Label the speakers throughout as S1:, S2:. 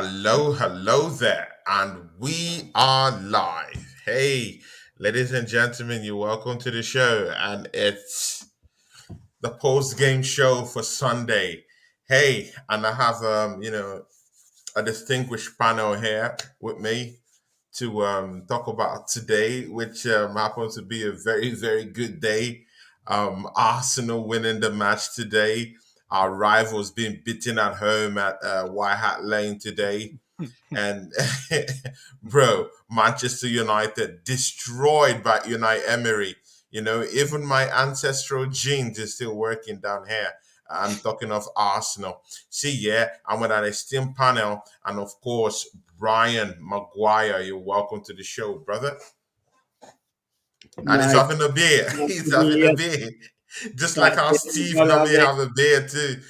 S1: Hello there, and we are live. Hey, ladies and gentlemen, you're welcome to the show, and it's the post-game show for Sunday. Hey, and I have a distinguished panel here with me to talk about today, which happens to be a very good day. Arsenal winning the match today. Our rivals being beaten at home at White Hart Lane today. And bro, Manchester United destroyed by Unai Emery. Even my ancestral genes is still working down here. I'm talking of Arsenal. See, yeah, I'm with an esteemed panel, and of course, Brian Maguire. You're welcome to the show, brother. And he's
S2: Nice.
S1: having a beer.
S2: Nice
S1: He's
S2: to be
S1: having a
S2: here.
S1: beer. Just like
S2: Nice
S1: how
S2: to be here.
S1: Steve
S2: Gotta have
S1: normally
S2: it.
S1: have a beer too.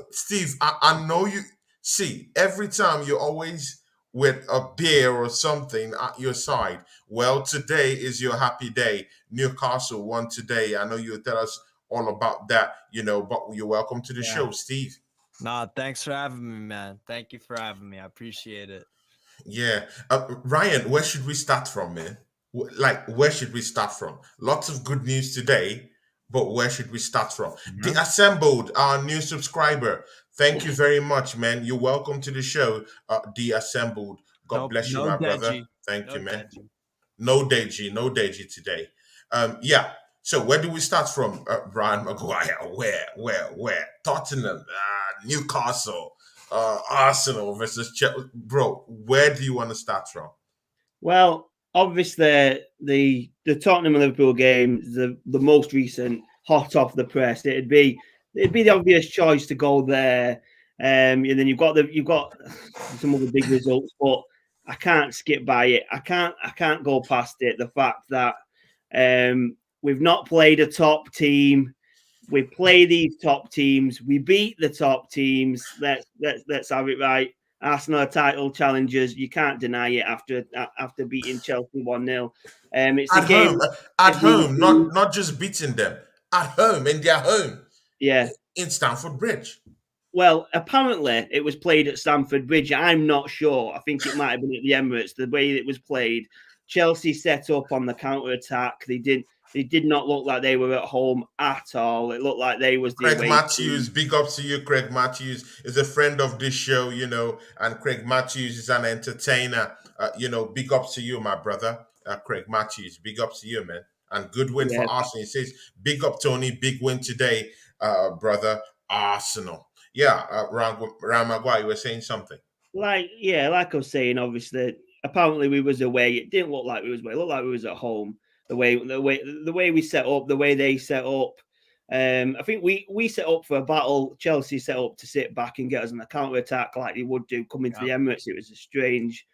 S1: Steve, I know you. See, every time you're always with a beer or something at your side. Well, today is your happy day. Newcastle won today. I know you'll tell us all about that, but you're welcome to the
S3: Yeah.
S1: show, Steve.
S3: Nah, thanks for having me, man. Thank you for having me. I appreciate it.
S1: Yeah. Ryan, where should we start from, man? Where should we start from? Lots of good news today, but where should we start from? The Assembled, our new subscriber. Thank you very much, man. You're welcome to the show, The Assembled. God bless you, my brother. Thank you, man.
S3: Deji.
S1: No Deji today. Yeah. So where do we start from, Brian Maguire? Where? Tottenham, Newcastle, Arsenal versus Chelsea. Bro, where do you want to start from?
S2: Well, obviously the Tottenham and Liverpool game, the most recent, hot off the press. It'd be the obvious choice to go there. And then you've got some other big results, but I can't skip by it. I can't go past it. The fact that we've not played a top team. We play these top teams. We beat the top teams. Let's have it right. Arsenal are title challengers. You can't deny it after beating Chelsea 1-0. It's
S1: At
S2: a game
S1: home, at home, not just beating them. At home, in their home.
S2: Yeah.
S1: In Stamford Bridge.
S2: Well, apparently it was played at Stamford Bridge. I'm not sure. I think it might have been at the Emirates. The way it was played, Chelsea set up on the counter-attack. They did not look like they were at home at all. It looked like they was the
S1: Craig
S2: away
S1: Matthews,
S2: team.
S1: big ups to you. Craig Matthews is a friend of this show, and Craig Matthews is an entertainer. Big ups to you, my brother. Craig Matthews, big ups to you, man. And good win for Arsenal. He says, big up, Tony, big win today, brother. Arsenal. Yeah, Ram Maguire, you were saying something.
S2: Like I was saying, obviously, apparently we was away. It didn't look like we was away. It looked like we was at home. The way we set up, the way they set up. I think we set up for a battle. Chelsea set up to sit back and get us on the counter attack like they would do coming to the Emirates. It was a strange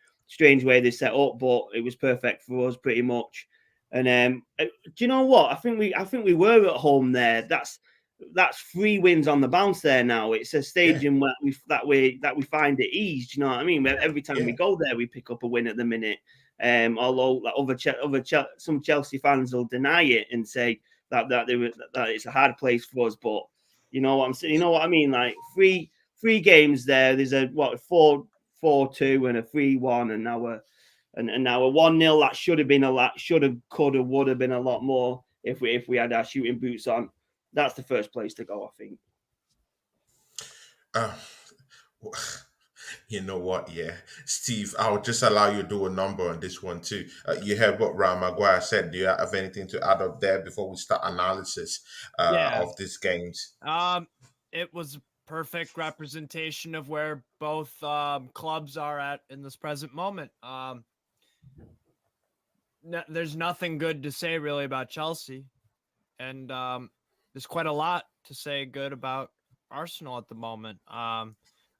S2: way they set up, but it was perfect for us pretty much. And do you know what? I think we were at home there. That's 3 wins on the bounce there now. It's a stadium where we find it ease. Do you know what I mean? Every time we go there, we pick up a win at the minute. Although like some Chelsea fans will deny it and say that it's a hard place for us. But you know what I'm saying? You know what I mean? Like three games there. There's a 4-2 and a 3-1, and now a 1-0. That should have been a lot. Would have been a lot more if we had our shooting boots on. That's the first place to go, I think.
S1: You know what? Yeah, Steve, I'll just allow you to do a number on this one too. You heard what Ram Maguire said. Do you have anything to add up there before we start analysis of these games?
S3: It was a perfect representation of where both clubs are at in this present moment. There's nothing good to say really about Chelsea, and there's quite a lot to say good about Arsenal at the moment. I'm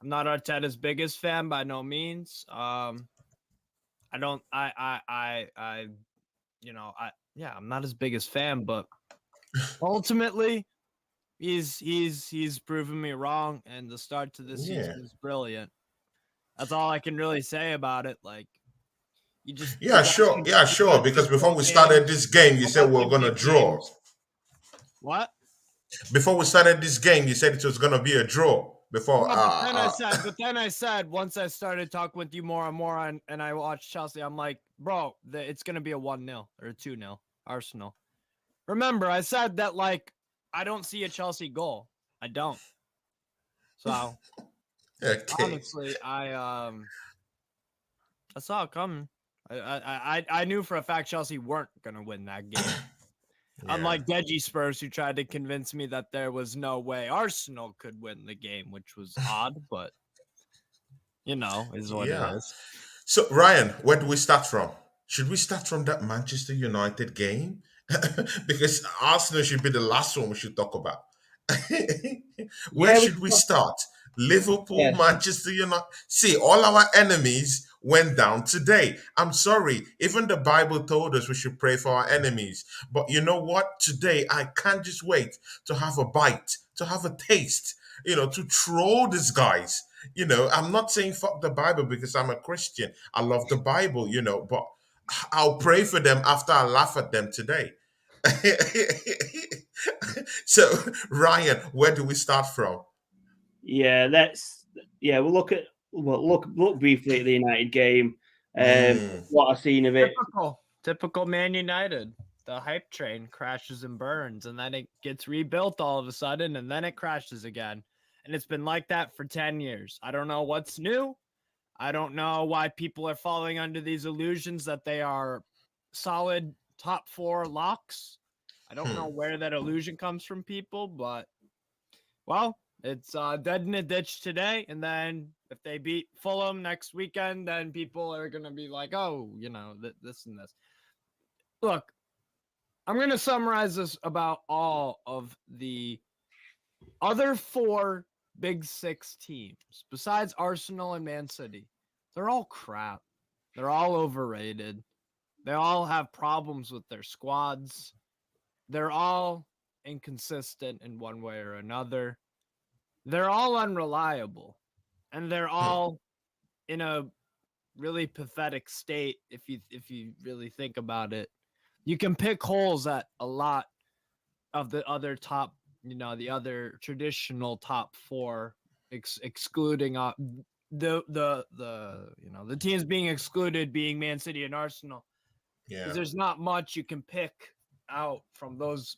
S3: not Arteta's biggest fan by no means. I'm not his biggest fan, but ultimately he's proven me wrong, and the start to this season is brilliant. That's all I can really say about it. Like,
S1: sure. Because before we started this game, you said we were gonna draw.
S3: What?
S1: Before we started this game, you said it was gonna be a draw. before.
S3: But then I said, once I started talking with you more and more, and I watched Chelsea, I'm like, bro, it's gonna be a 1-0 or a 2-0 Arsenal. Remember, I said that like I don't see a Chelsea goal. I don't. So honestly, I saw it coming. I knew for a fact Chelsea weren't gonna win that game.
S1: Yeah.
S3: Unlike Deji Spurs, who tried to convince me that there was no way Arsenal could win the game, which was odd, but is what it is.
S1: So, Ryan, where do we start from? Should we start from that Manchester United game? Because Arsenal should be the last one we should talk about. Where should we start? Liverpool, Manchester United. See, all our enemies went down today. I'm sorry. Even the Bible told us we should pray for our enemies. But you know what? Today, I can't just wait to have a bite, to have a taste, to troll these guys. I'm not saying fuck the Bible because I'm a Christian. I love the Bible, but I'll pray for them after I laugh at them today. So, Ryan, where do we start from?
S2: We'll look briefly at the United game. What I've seen of it.
S3: Typical Man United. The hype train crashes and burns, and then it gets rebuilt all of a sudden, and then it crashes again. And it's been like that for 10 years. I don't know what's new. I don't know why people are falling under these illusions that they are solid top 4 locks. I don't know where that illusion comes from people, but, well, it's dead in a ditch today. And then if they beat Fulham next weekend, then people are going to be like, oh, this and this. Look, I'm going to summarize this about all of the other 4 Big 6 teams, besides Arsenal and Man City. They're all crap. They're all overrated. They all have problems with their squads. They're all inconsistent in one way or another. They're all unreliable. And they're all in a really pathetic state if you really think about it. You can pick holes at a lot of the other top, the other traditional top 4, excluding the teams being excluded being Man City and Arsenal. Yeah, there's not much you can pick out from those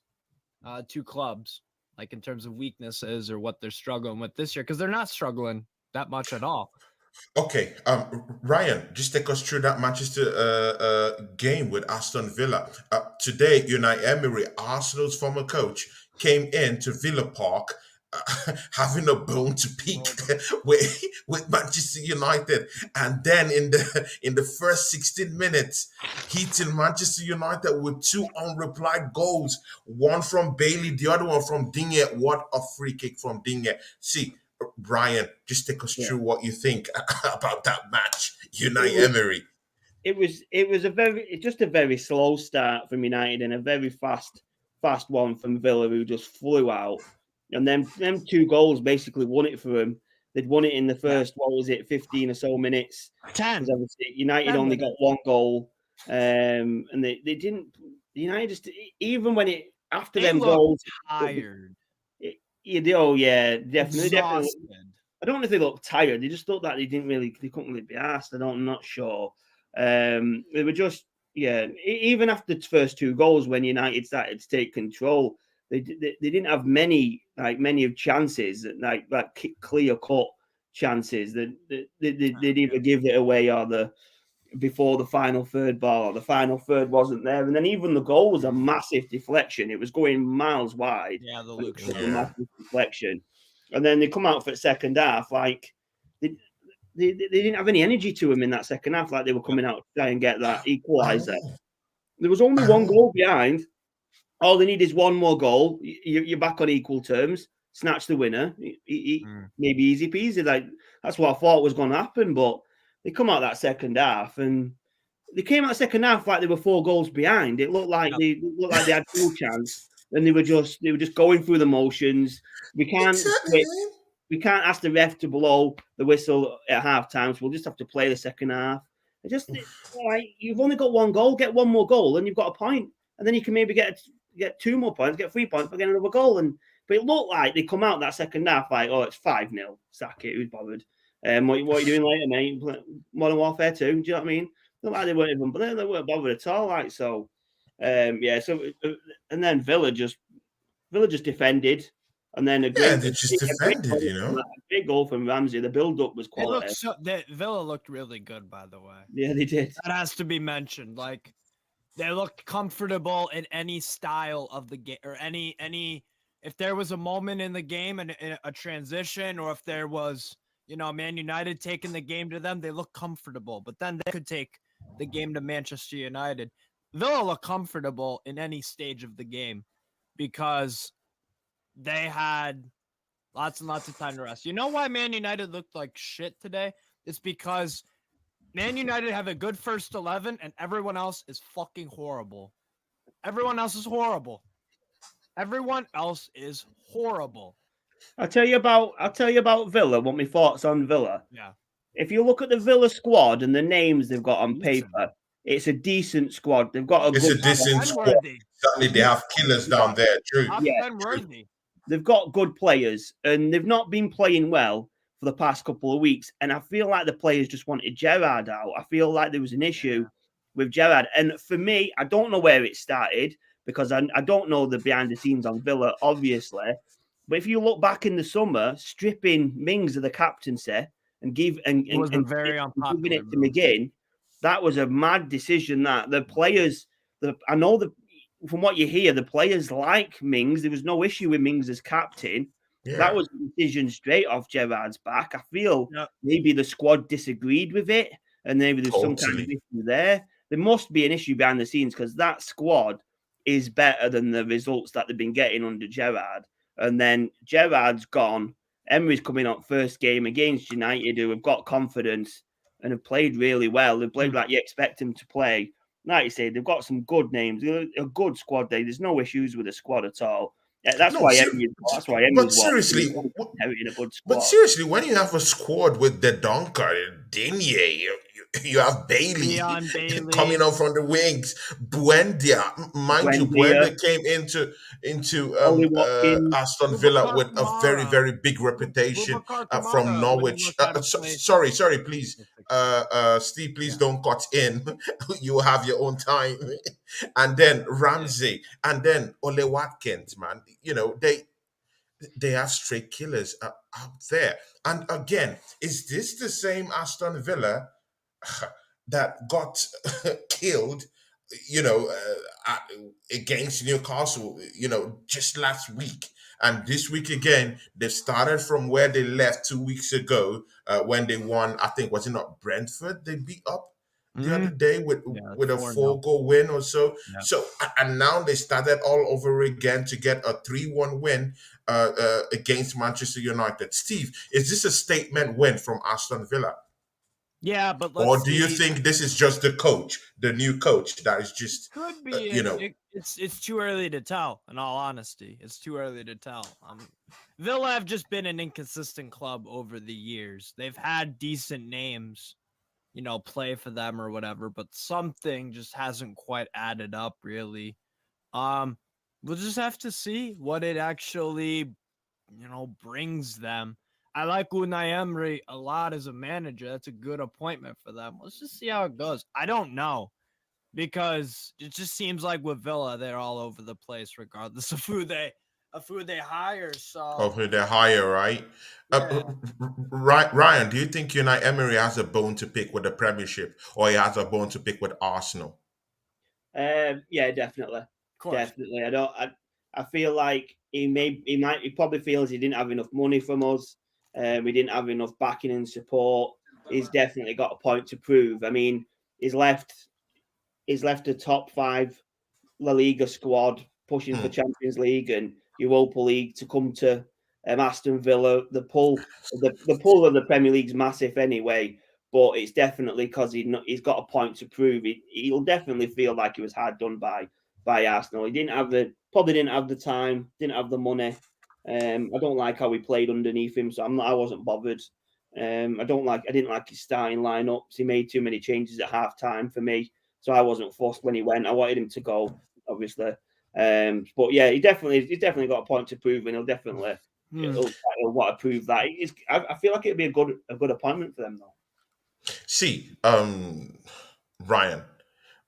S3: 2 clubs, like in terms of weaknesses or what they're struggling with this year, because they're not struggling that much at all.
S1: Okay, Ryan, just take us through that Manchester game with Aston Villa. Today, Unai Emery, Arsenal's former coach, came into Villa Park having a bone to pick with Manchester United, and then in the first 16 minutes, hitting Manchester United with 2 unreplied goals, one from Bailey, the other one from Digne. What a free kick from Digne. See, Brian, just take us through what you think about that match, Unai Emery.
S2: It was a very slow start from United and a very fast one from Villa, who just flew out. And then them 2 goals basically won it for them. They'd won it in the first, 15 or so minutes.
S3: 10.
S2: Because obviously United only got 1 goal. And they didn't. United just, even when it, after them goals.
S3: Tired.
S2: Definitely. I don't know if they looked tired. They just thought that they couldn't really be asked. I'm not sure. They were just, even after the first 2 goals, when United started to take control, they didn't have many of chances, like clear cut chances that they'd either give it away or before the final third ball, or the final third wasn't there. And then even the goal was a massive deflection. It was going miles wide.
S3: Yeah, the Luke
S2: Shaw. Massive deflection. And then they come out for the second half, like they didn't have any energy to them in that second half, like they were coming out to try and get that equaliser. There was only 1 goal behind. All they need is 1 more goal. You're back on equal terms. Snatch the winner. Maybe easy peasy. Like, that's what I thought was going to happen, but they come out that second half, and they came out second half like they were 4 goals behind. It looked like they had no chance, and they were just going through the motions. We can't ask the ref to blow the whistle at half time, so we'll just have to play the second half. You've only got 1 goal. Get 1 more goal, and you've got a point, and then you can maybe get 2 more points, get 3 points, but get another goal. But it looked like they come out that second half like, oh, it's 5-0. Sack it. Who's bothered? What are you doing later, mate? Modern Warfare 2. Do you know what I mean? Not like they weren't even, but they weren't bothered at all. Like so, yeah. So and then Villa just defended, and then
S1: Yeah, they just defended,
S2: a great goal from Ramsey. The build-up was quality.
S3: Villa looked really good, by the way.
S2: Yeah, they did.
S3: That has to be mentioned. Like, they looked comfortable in any style of the game, or any. If there was a moment in the game and a transition, or if there was, Man United taking the game to them, they look comfortable. But then they could take the game to Manchester United. Villa look comfortable in any stage of the game because they had lots and lots of time to rest. You know why Man United looked like shit today? It's because Man United have a good first 11 and everyone else is fucking horrible. Everyone else is horrible. Everyone else is horrible.
S2: I'll tell you about Villa. What my thoughts on Villa?
S3: Yeah.
S2: If you look at the Villa squad and the names they've got on paper, it's a decent squad. They've got a
S1: decent squad. Certainly, they have killers down there. True.
S3: Yeah.
S2: They've got good players, and they've not been playing well for the past couple of weeks. And I feel like the players just wanted Gerrard out. I feel like there was an issue with Gerrard. And for me, I don't know where it started because I don't know the behind the scenes on Villa, obviously. But if you look back in the summer, stripping Mings of the captaincy and giving it to McGinn, that was a mad decision. That the players, from what you hear, the players like Mings. There was no issue with Mings as captain. Yeah. That was a decision straight off Gerrard's back. I feel maybe the squad disagreed with it, and maybe there's some kind of issue there. There must be an issue behind the scenes because that squad is better than the results that they've been getting under Gerrard. And then Gerrard's gone. Emery's coming on first game against United, who have got confidence and have played really well. They've played like you expect them to play. Like you say, they've got some good names. A good squad there. There's no issues with the squad at all. Yeah, that's why Emery's
S1: but seriously, when you have a squad with the Donker, Digne, you have Bailey coming up from the wings, Buendia, mind you, Buendia came into Aston Villa with a very, very big reputation from Norwich. Sorry, please, Steve, please don't cut in. You have your own time. And then Ramsey, and then Ole Watkins, man. They have straight killers out there. And again, is this the same Aston Villa that got killed, against Newcastle, just last week? And this week again, they started from where they left 2 weeks ago when they won, I think, was it not Brentford they beat up the other day with a 4-goal win or so. Yeah. So, and now they started all over again to get a 3-1 win against Manchester United. Steve, is this a statement win from Aston Villa?
S3: Yeah, but
S1: or do you think this is just the new coach that is just
S3: could be? It's too early to tell. In all honesty, it's too early to tell. Villa have just been an inconsistent club over the years. They've had decent names, play for them or whatever, but something just hasn't quite added up really. We'll just have to see what it actually, brings them. I like Unai Emery a lot as a manager. That's a good appointment for them. Let's just see how it goes. I don't know, because it just seems like with Villa, they're all over the place regardless of who they hire.
S1: Of who they hire, right? Yeah. Ryan, do you think Unai Emery has a bone to pick with the Premiership, or he has a bone to pick with Arsenal?
S2: Yeah, definitely. Definitely. I feel like he probably feels he didn't have enough money from us. We didn't have enough backing and support. He's definitely got a point to prove. I mean, he's left a top 5 La Liga squad pushing for Champions League and Europa League to come to Aston Villa. The pull of the Premier League's massive anyway, but it's definitely because he's got a point to prove. He'll definitely feel like he was hard done by Arsenal. He probably didn't have the time, didn't have the money. I don't like how he played underneath him, so I wasn't bothered. I didn't like his starting lineups. He made too many changes at half time for me, so I wasn't fussed when he went. I wanted him to go, obviously. But yeah, he's definitely got a point to prove, and he'll definitely he'll want to prove that. I feel like it'd be a good appointment for them though.
S1: See, Ryan,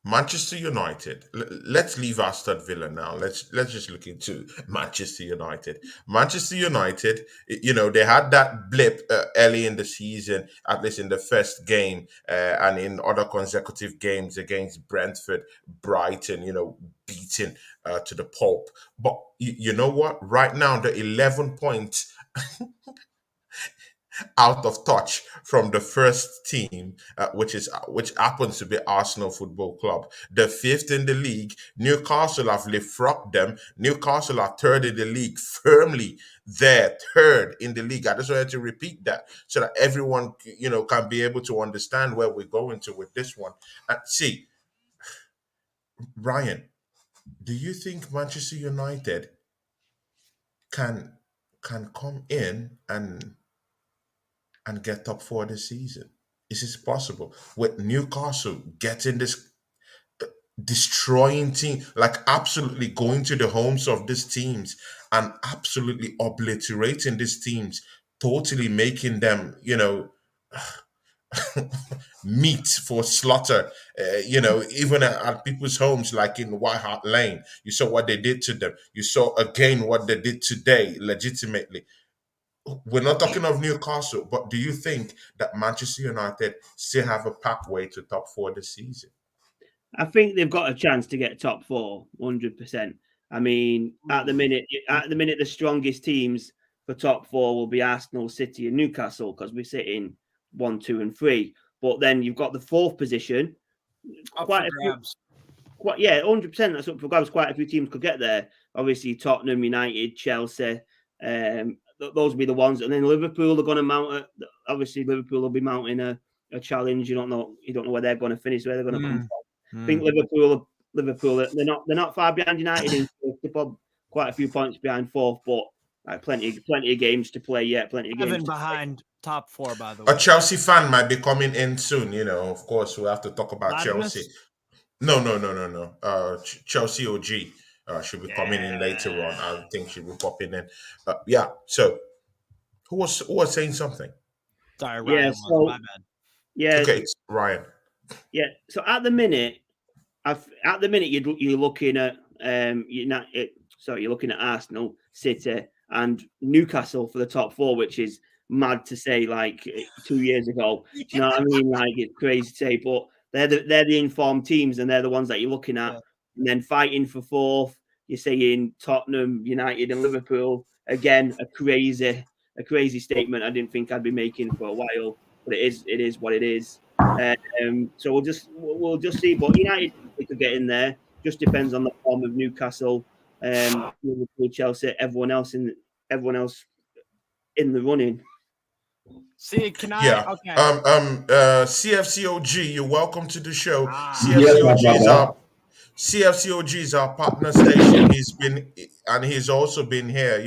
S1: Manchester United. Let's leave Aston Villa now. Let's just look into Manchester United. Manchester United, they had that blip early in the season, at least in the first game, and in other consecutive games against Brentford, Brighton. Beating to the pulp. But you know what? Right now, the 11 points out of touch from the first team, which happens to be Arsenal Football Club. The fifth in the league. Newcastle have leapfrogged them. Newcastle are third in the league, firmly there, third in the league. I just wanted to repeat that so that everyone, can be able to understand where we're going to with this one. See, Ryan, do you think Manchester United can come in and get top four this season? Is this possible with Newcastle getting this destroying team, like absolutely going to the homes of these teams and absolutely obliterating these teams, totally making them, meat for slaughter, even at people's homes, like in White Hart Lane? You saw what they did to them. You saw again what they did today, legitimately. We're not talking of Newcastle, but do you think that Manchester United still have a pathway to top four this season?
S2: I think they've got a chance to get top four, 100%. I mean, at the minute, the strongest teams for top four will be Arsenal, City, and Newcastle because we're sitting 1, 2, and 3. But then you've got the fourth position. Quite a few, 100%. That's up for grabs. Quite a few teams could get there. Obviously, Tottenham, United, Chelsea. Those will be the ones, and then Liverpool are going to mount. Obviously, Liverpool will be mounting a challenge. You don't know where they're going to finish, where they're going to come from. I think Liverpool, they're not far behind United. They're quite a few points behind fourth, but plenty of games to play yet. Plenty of games
S3: behind top four, by the way.
S1: A Chelsea fan might be coming in soon. Of course, we have to talk about Chelsea. No. Chelsea OG should be coming in later on. I think she'll be popping in. Yeah. So, who was saying something?
S3: Sorry, Ryan. My bad.
S2: Yeah.
S1: Okay, it's Ryan.
S2: Yeah. So at the minute, you're looking at you're looking at Arsenal, City, and Newcastle for the top four, which is mad to say. Like 2 years ago, you know what I mean? Like it's crazy to say, but they're the informed teams, and they're the ones that you're looking at. Yeah. And then fighting for fourth, you're saying Tottenham, United, and Liverpool. Again, a crazy statement. I didn't think I'd be making for a while, but it is what it is. So we'll just see. But United could get in there. Just depends on the form of Newcastle, Liverpool, Chelsea, everyone else in the running.
S3: See, can I?
S1: Yeah.
S3: Okay.
S1: CFCOG, you're welcome to the show. CFCOG is our partner station. He's also been here.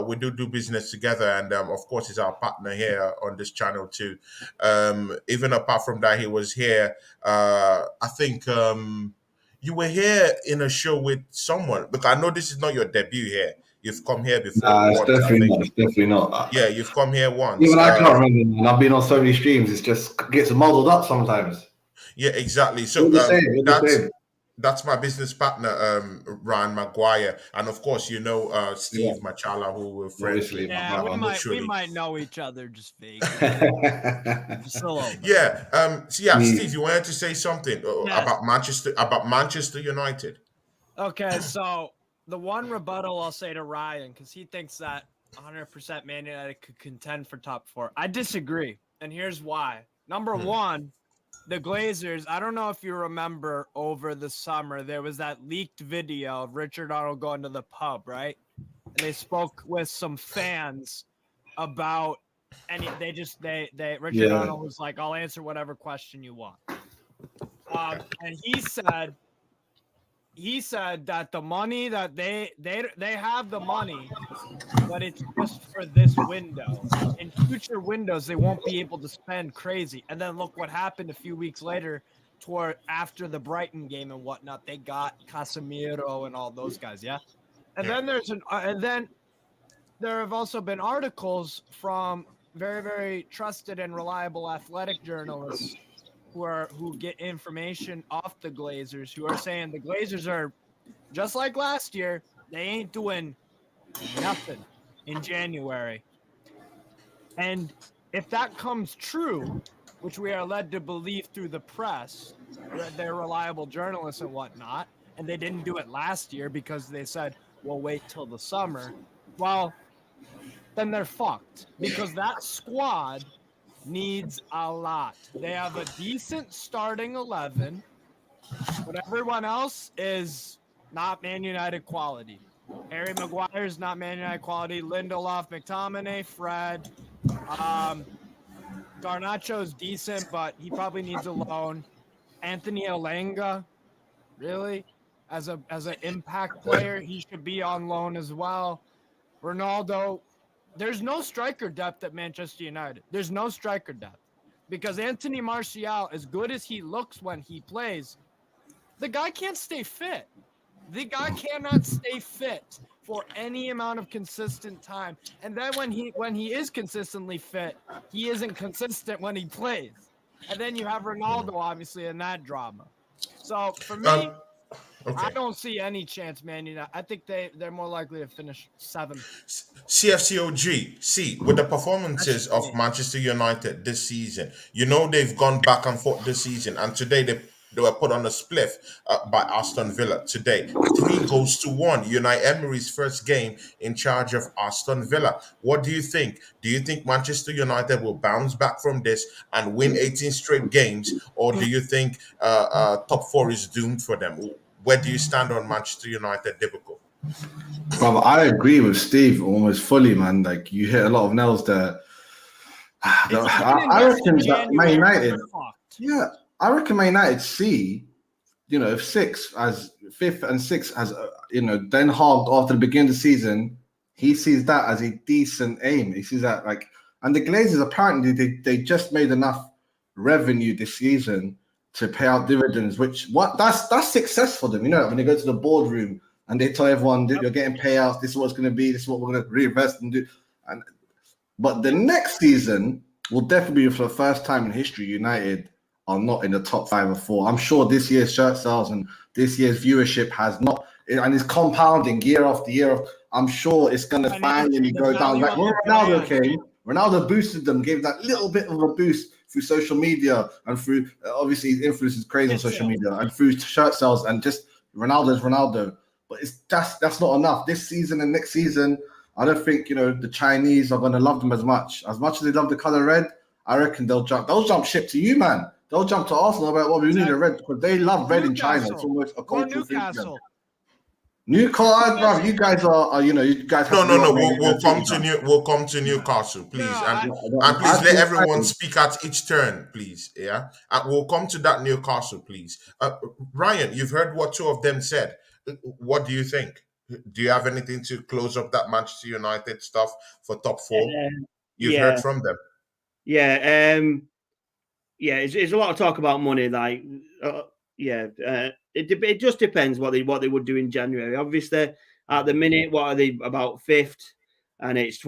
S1: We do business together, and of course, he's our partner here on this channel too. Even apart from that, he was here. I think you were here in a show with someone. Look, I know this is not your debut here. You've come here before.
S4: It's definitely not.
S1: Yeah, you've come here once.
S4: Even I can't remember. And I've been on so many streams. It just gets muddled up sometimes.
S1: Yeah, exactly. So that's my business partner, Ryan Maguire, and of course, Steve Machala, who we're friends with.
S3: Yeah, we might know each other just vaguely.
S1: Steve, you wanted to say something about Manchester United.
S3: Okay, so the one rebuttal I'll say to Ryan, because he thinks that 100% Man United could contend for top four. I disagree, and here's why. Number one, the Glazers, I don't know if you remember over the summer, there was that leaked video of Richard Arnold going to the pub, right? And they spoke with some fans about, and Richard Arnold was like, I'll answer whatever question you want. And he said that the money that they have the money, but it's just for this window. In future windows, they won't be able to spend crazy. And then look what happened a few weeks later toward after the Brighton game and whatnot, they got Casemiro and all those guys. Yeah. And then there have also been articles from very, very trusted and reliable athletic journalists who get information off the Glazers, who are saying the Glazers are just like last year. They ain't doing nothing in January. And if that comes true, which we are led to believe through the press, they're reliable journalists and whatnot, and they didn't do it last year because they said, we'll wait till the summer. Well, then they're fucked because that squad needs a lot. They have a decent starting 11, but everyone else is not Man United quality. Harry Maguire's not Man United quality. Lindelof, McTominay, Fred. Garnacho's decent, but he probably needs a loan. Anthony Elanga, really? As an impact player, he should be on loan as well. Ronaldo, there's no striker depth at Manchester United. There's no striker depth. Because Anthony Martial, as good as he looks when he plays, the guy can't stay fit. The guy cannot stay fit for any amount of consistent time. And then when he is consistently fit, he isn't consistent when he plays. And then you have Ronaldo, obviously, in that drama. So for me, I don't see any chance, Man United. I think they're more likely to finish 7th.
S1: CFCOG, see, with the performances of Manchester United this season, you know they've gone back and forth this season, and today they were put on a spliff by Aston Villa today. 3-1. Unai Emery's first game in charge of Aston Villa. What do you think? Do you think Manchester United will bounce back from this and win 18 straight games, or do you think top 4 is doomed for them? Where do you stand on Manchester United, Liverpool?
S4: Brother, I agree with Steve almost fully, man. Like, you hit a lot of nails there. I reckon that Man United, I reckon Man United see, if 5th and 6th as, Den Hag after the beginning of the season, he sees that as a decent aim. He sees that and the Glazers apparently they just made enough revenue this season to pay out dividends, that's success for them. When they go to the boardroom and they tell everyone that you're getting payouts, this is what it's going to be, this is what we're going to reinvest and do. But the next season will definitely be for the first time in history, United are not in the top 5 or 4. I'm sure this year's shirt sales and this year's viewership has not, and it's compounding year after year. I'm sure it's going to finally go down. Like when Ronaldo came, Ronaldo boosted them, gave that little bit of a boost through social media and through, obviously, his influence is crazy on social media and through shirt sales, and just Ronaldo's Ronaldo. But that's not enough. This season and next season, I don't think, the Chinese are going to love them as much. As much as they love the color red, I reckon they'll jump ship to you, man. They'll jump to Arsenal about what we need a red, because they love red in China. It's almost a cultural thing. Newcastle, bro, you guys are, you guys have
S1: no. We'll come to Newcastle, please, and please let everyone speak at each turn, please. Yeah, and we'll come to that Newcastle, please. Ryan, you've heard what 2 of them said. What do you think? Do you have anything to close up that Manchester United stuff for top 4? You've heard from them.
S2: It's a lot of talk about money. It just depends what they would do in January. Obviously, at the minute, what are they, about 5th? And it's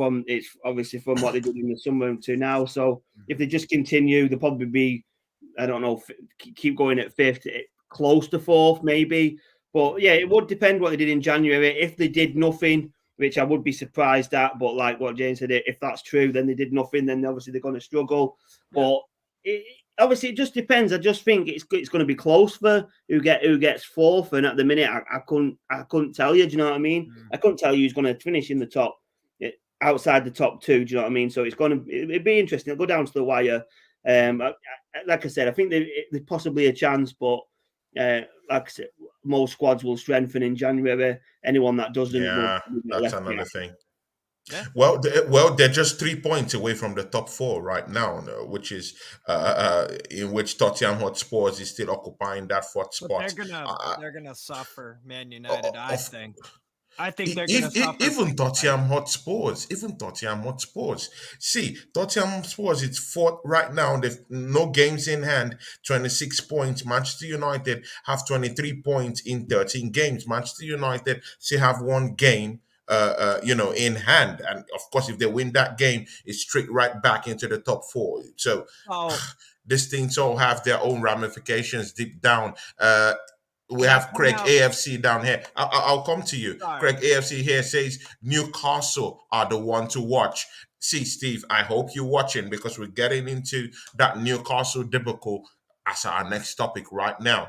S2: obviously from what they did in the summer to now. So if they just continue, they'll probably be, I don't know, keep going at 5th, close to 4th maybe. But yeah, it would depend what they did in January. If they did nothing, which I would be surprised at, but like what Jane said, if that's true, then they did nothing, then obviously they're going to struggle. But obviously, it just depends. I just think it's going to be close for who gets 4th. And at the minute, I couldn't tell you. Do you know what I mean? I couldn't tell you who's going to finish in the top, outside the top 2. Do you know what I mean? So it'd be interesting. It'll go down to the wire. Like I said, I think there's possibly a chance, but like I said, most squads will strengthen in January. Anyone that doesn't,
S1: that's another thing. Yeah. Well, they're just 3 points away from the top 4 right now, which is in which Tottenham Hotspurs is still occupying that 4th spot.
S3: They're gonna suffer, Man United. I think. I think they're going to suffer.
S1: Even Tottenham Hotspurs. See, Tottenham Hotspurs, it's fourth right now. They've no games in hand, 26 points. Manchester United have 23 points in 13 games. Manchester United still have one game in hand. And of course, if they win that game, it's straight right back into the top four. So these things all have their own ramifications deep down. We have Craig AFC down here. I'll come to you. Sorry. Craig AFC here says Newcastle are the one to watch. See, Steve, I hope you're watching because we're getting into that Newcastle debacle as our next topic right now.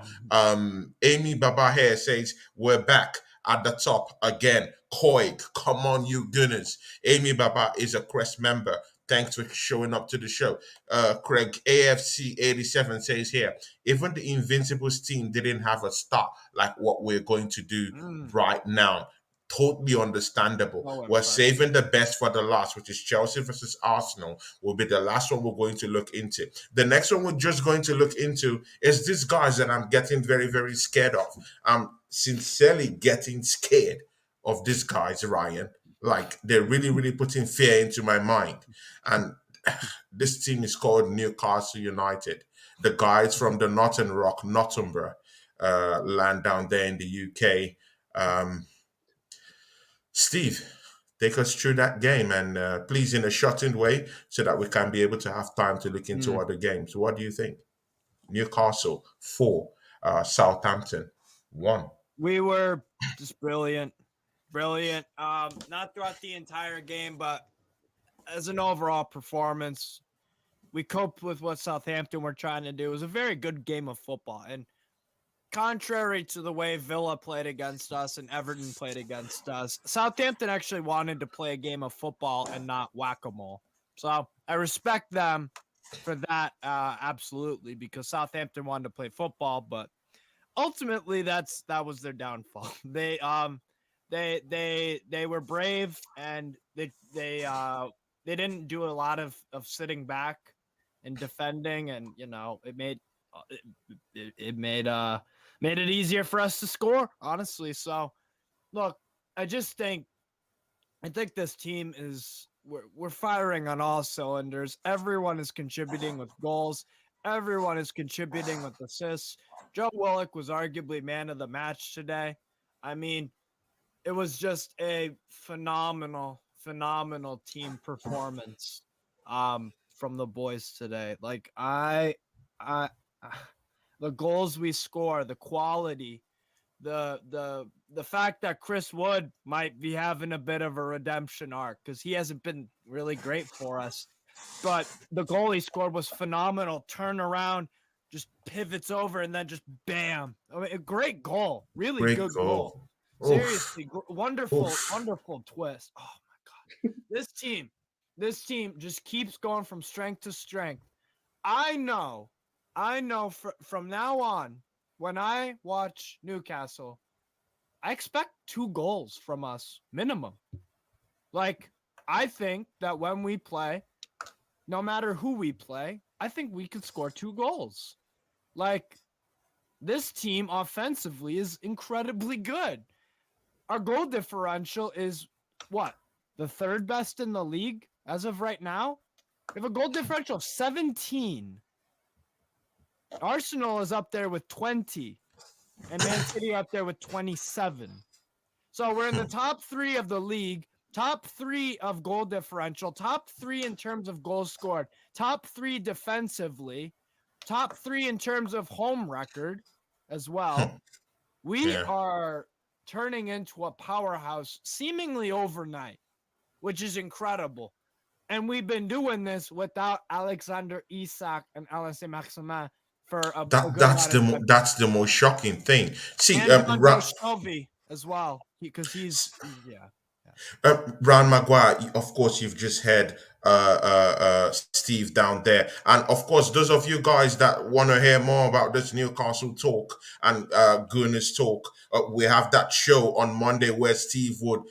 S1: Amy Baba here says we're back at the top again. Coyg, come on, you goodness. Amy Baba is a Crest member. Thanks for showing up to the show. Craig AFC 87 says here, even the Invincibles team didn't have a start like what we're going to do right now. Totally understandable. We're saving the best for the last, which is Chelsea versus Arsenal, will be the last one we're going to look into. The next one we're just going to look into is these guys that I'm getting very, very scared of. I'm sincerely getting scared of these guys, Ryan. Like, they're really, really putting fear into my mind. And this team is called Newcastle United. The guys from the Northern Rock, Nottingham, land down there in the UK. Steve, take us through that game and please in a shortened way so that we can be able to have time to look into other games. What do you think? Newcastle 4, Southampton 1.
S3: We were just brilliant. Not throughout the entire game, but as an overall performance, we coped with what Southampton were trying to do. It was a very good game of football. And contrary to the way Villa played against us and Everton played against us, Southampton actually wanted to play a game of football and not whack-a-mole. So I respect them for that, absolutely, because Southampton wanted to play football, but ultimately that was their downfall. They were brave and they didn't do a lot of sitting back and defending, and it made it easier for us to score, honestly. So look, I think this team we're firing on all cylinders. Everyone is contributing with goals. Everyone is contributing with assists. Joe Willock was arguably man of the match today. I mean, it was just a phenomenal team performance from the boys today. Like the goals we score, the quality, the fact that Chris Wood might be having a bit of a redemption arc because he hasn't been really great for us. But the goal he scored was phenomenal. Turn around, just pivots over, and then just bam. I mean, a great goal. Really great good goal. Seriously, wonderful twist. Oh my God. This team just keeps going from strength to strength. I know from now on, when I watch Newcastle, I expect 2 goals from us minimum. Like, I think that when we play, no matter who we play, I think we could score 2 goals. Like, this team offensively is incredibly good. Our goal differential is what? The 3rd best in the league as of right now? We have a goal differential of 17. Arsenal is up there with 20. And Man City up there with 27. So we're in the top 3 of the league, top 3 of goal differential, top 3 in terms of goals scored, top 3 defensively, top 3 in terms of home record as well. We are turning into a powerhouse seemingly overnight, which is incredible. And we've been doing this without Alexander Isak and Alexis Maximin for that's
S1: the most shocking thing. See,
S3: Shelby as well, because he's
S1: Brian Maguire, of course, you've just heard Steve down there. And of course, those of you guys that want to hear more about this Newcastle talk and Gunners talk, we have that show on Monday where Steve would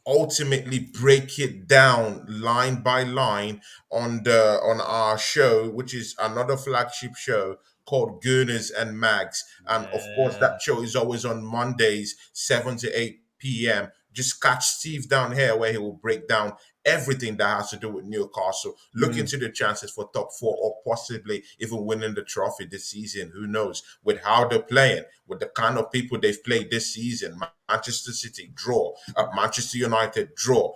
S1: ultimately break it down line by line on our show, which is another flagship show called Gooners and Mags. And of course, that show is always on Mondays, 7 to 8 p.m. just catch Steve down here where he will break down everything that has to do with Newcastle, look into the chances for top 4 or possibly even winning the trophy this season. Who knows? With how they're playing, with the kind of people they've played this season. Manchester City, draw. Manchester United, draw.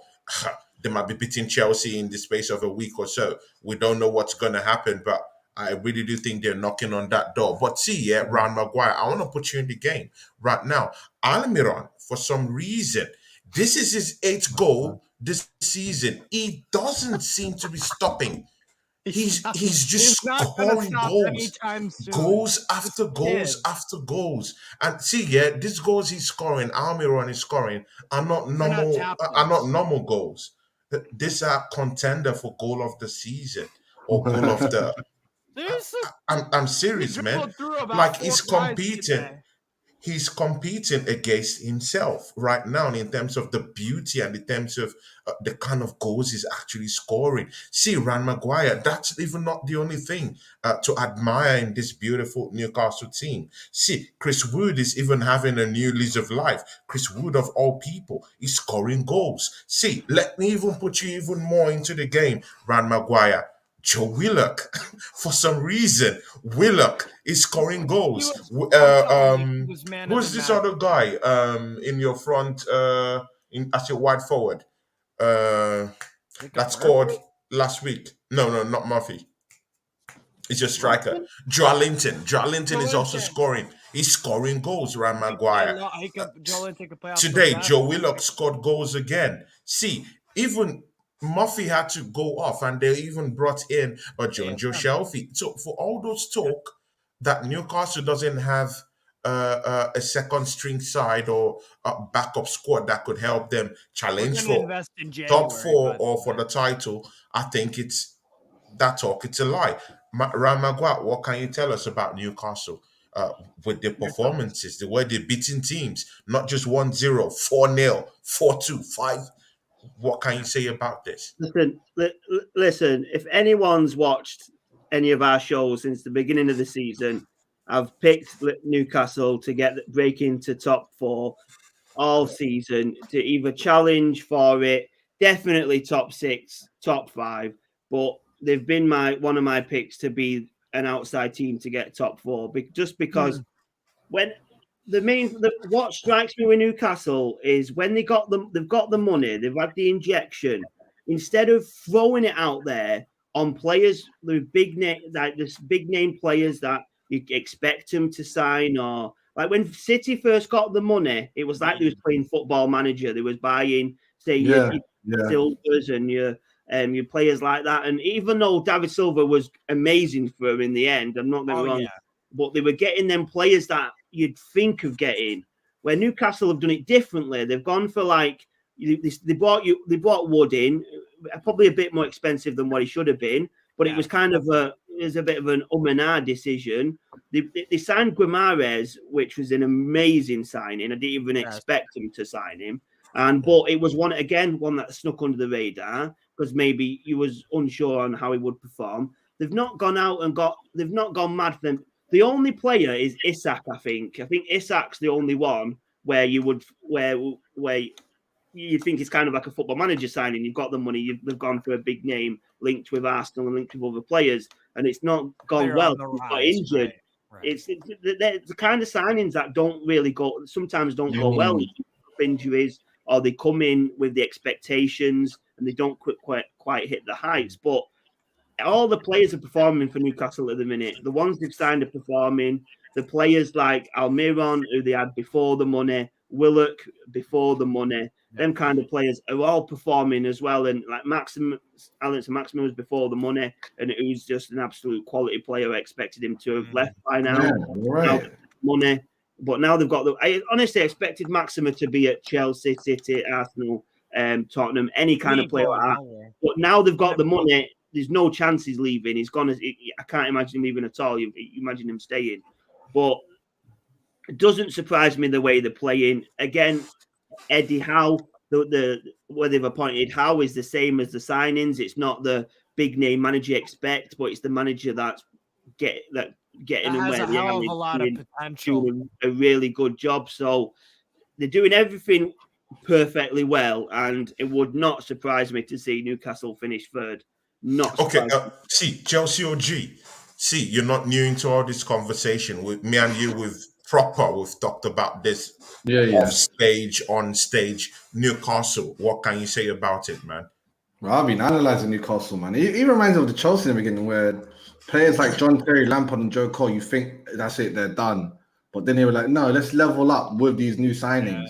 S1: They might be beating Chelsea in the space of a week or so. We don't know what's going to happen, but I really do think they're knocking on that door. But see, Ryan Maguire, I want to put you in the game right now. Almiron, for some reason, this is his 8th goal this season. He doesn't seem to be stopping. He's just scoring goals after goals. And see, these goals he's scoring, Almiron is scoring, are not normal goals. These are contender for goal of the season or goal of the. I'm serious, man. Like he's competing. He's competing against himself right now in terms of the beauty and in terms of the kind of goals he's actually scoring. See, Ryan Maguire, that's even not the only thing to admire in this beautiful Newcastle team. See, Chris Wood is even having a new lease of life. Chris Wood, of all people, is scoring goals. See, let me even put you even more into the game, Ryan Maguire. Joe Willock, for some reason, Willock is scoring goals. Who's this other guy in your front, as your wide forward, that scored last week? No, not Murphy. It's your striker, Joelinton. Joelinton is also scoring. He's scoring goals, Ryan Maguire. Today, Joe Willock scored goals again. See, even Murphy had to go off, and they even brought in a Joe Shelby. So for all those talk that Newcastle doesn't have a second string side or a backup squad that could help them challenge for top 4 or for the title, I think it's that talk. It's a lie. Ryan Maguire, what can you tell us about Newcastle? With their performances, the way they're beating teams, not just 1-0, 4-0, 4-2, 5. What can you say about this?
S2: Listen. If anyone's watched any of our shows since the beginning of the season, I've picked Newcastle to break into top 4 all season, to either challenge for it, definitely top 6, top 5. But they've been one of my picks to be an outside team to get top 4, just because when. What strikes me with Newcastle is when they've got the money, they've had the injection. Instead of throwing it out there on players, the big name players that you expect them to sign, or like when City first got the money, it was like they was playing Football Manager. They was buying, say, your Silvers and your players like that. And even though David Silva was amazing for them in the end, I'm not going wrong, but they were getting them players that you'd think of getting. Where Newcastle have done it differently. They've gone for they bought Wood in, probably a bit more expensive than what he should have been, but it was kind of a bit of an and ah decision. They signed Guimaraes, which was an amazing signing. I didn't even expect them to sign him, but it was one that snuck under the radar because maybe he was unsure on how he would perform. They've not gone out and they've not gone mad for them. The only player is Isak, I think. I think Isak's the only one where you think it's kind of like a Football Manager signing. You've got the money, they've gone for a big name linked with Arsenal and linked with other players, and it's not gone well. He's got injured. Right. It's the kind of signings that sometimes don't go well. Injuries, or they come in with the expectations and they don't quite hit the heights. But all the players are performing for Newcastle at the minute. The ones they've signed are performing. The players like Almiron, who they had before the money, Willock before the money, them kind of players are all performing as well. And like Alex Maximin was before the money, and who's just an absolute quality player. I expected him to have left by now. Now money, but now they've got I honestly expected Maximin to be at Chelsea, City, Arsenal, Tottenham, any kind of player like that. But now they've got the money. There's no chance he's leaving. He's gone. I can't imagine him leaving at all. You imagine him staying. But it doesn't surprise me the way they're playing. Again, Eddie Howe, where they've appointed Howe is the same as the signings. It's not the big name manager you expect, but it's the manager that's getting them where they are. A lot of potential. Doing a really good job. So they're doing everything perfectly well, and it would not surprise me to see Newcastle finish third. Not
S1: Okay,
S2: surprised.
S1: see, Chelsea OG. See, you're not new into all this conversation. With me and you, we've talked about this off stage, on stage. Newcastle, what can you say about it, man?
S4: Well, I've been analysing Newcastle, man. It reminds me of the Chelsea in the beginning, where players like John Terry, Lampard, and Joe Cole, you think that's it, they're done. But then they were like, no, let's level up with these new signings.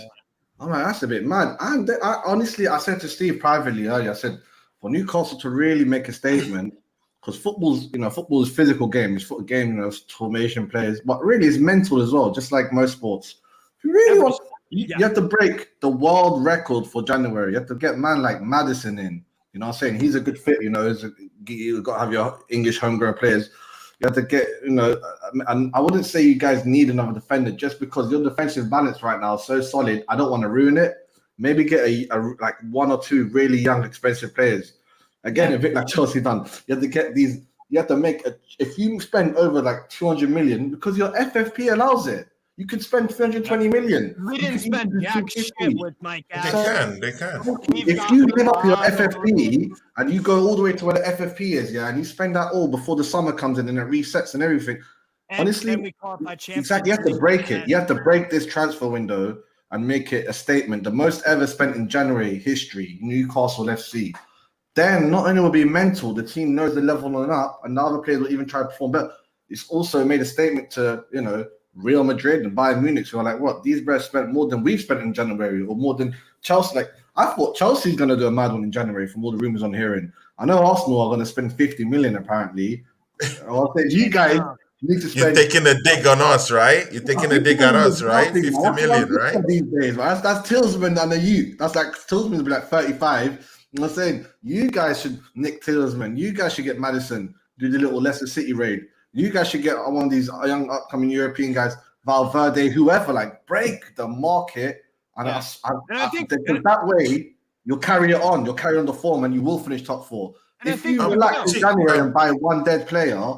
S4: I'm like, that's a bit mad. I honestly, I said to Steve privately earlier, I said, for Newcastle to really make a statement, because football is physical game. It's football game, it's formation players, but really it's mental as well, just like most sports. If you really want, you have to break the world record for January. You have to get man like Maddison in. You know what I'm saying? He's a good fit, you've got to have your English homegrown players. You have to get, and I wouldn't say you guys need another defender just because your defensive balance right now is so solid. I don't want to ruin it. Maybe get a like one or two really young, expensive players. Again, a bit like Chelsea done. You have to get these. You have to make if you spend over like 200 million because your FFP allows it. You could spend 320 million.
S3: We didn't spend jack shit with Mike.
S1: They can.
S4: If you live up your FFP and you go all the way to where the FFP is, and you spend that all before the summer comes in and it resets and everything. Honestly,
S3: we qualify
S4: exactly. You have to break it. You have to break this transfer window and make it a statement. The most ever spent in January history, Newcastle FC. Then not only will it be mental, the team knows the level on up, and the other players will even try to perform better. It's also made a statement to Real Madrid and Bayern Munich, who are like, what, these guys spent more than we've spent in January, or more than Chelsea. Like, I thought Chelsea's going to do a mad one in January from all the rumours I'm hearing. I know Arsenal are going to spend 50 million apparently. I'll say you guys need to spend.
S1: You're taking a dig on us, right? You're taking a dig at us, right? 50 million, right?
S4: These days, right? That's Tillsman and a youth. That's like Tillsman will be like 35. I'm saying you guys should Nick Tillsman. You guys should get Maddison, do the little Leicester City raid. You guys should get one of these young upcoming European guys, Valverde, whoever, like break the market. And I think that way you'll carry it on. You'll carry on the form and you will finish top four. If you relax in January and buy one dead player,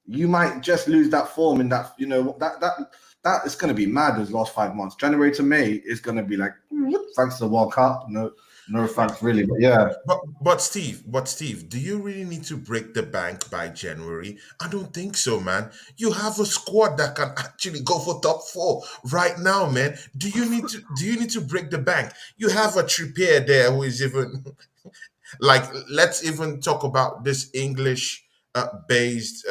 S4: you might just lose that form in that, that is going to be mad those last 5 months. January to May is going to be like, thanks to the World Cup. No thanks, really, but yeah.
S1: But Steve, do you really need to break the bank by January? I don't think so, man. You have a squad that can actually go for top four right now, man. Do you need to break the bank? You have a Trippier there who is even like, let's even talk about this English based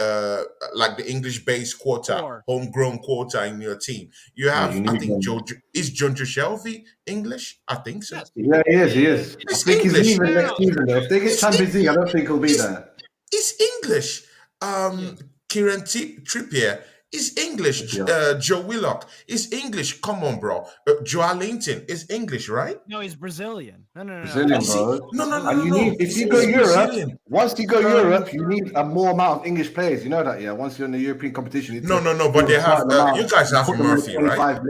S1: like the English based quota, homegrown quota in your team. You have, I think, Jonjo Shelvey English? I think so.
S4: Yeah, he is. I think he's leaving next season though. If they get Champions League, I don't think he'll be there.
S1: He's English. Kieran Trippier is English. Joe Willock is English. Come on, bro. Joe Linton is English, right?
S3: No, he's Brazilian. No.
S4: Brazilian, bro. No. If you go Europe, once you go Europe, you need a more amount of English players. You know that, yeah. Once you're in the European competition,
S1: no. But they have. You guys have Murphy, right?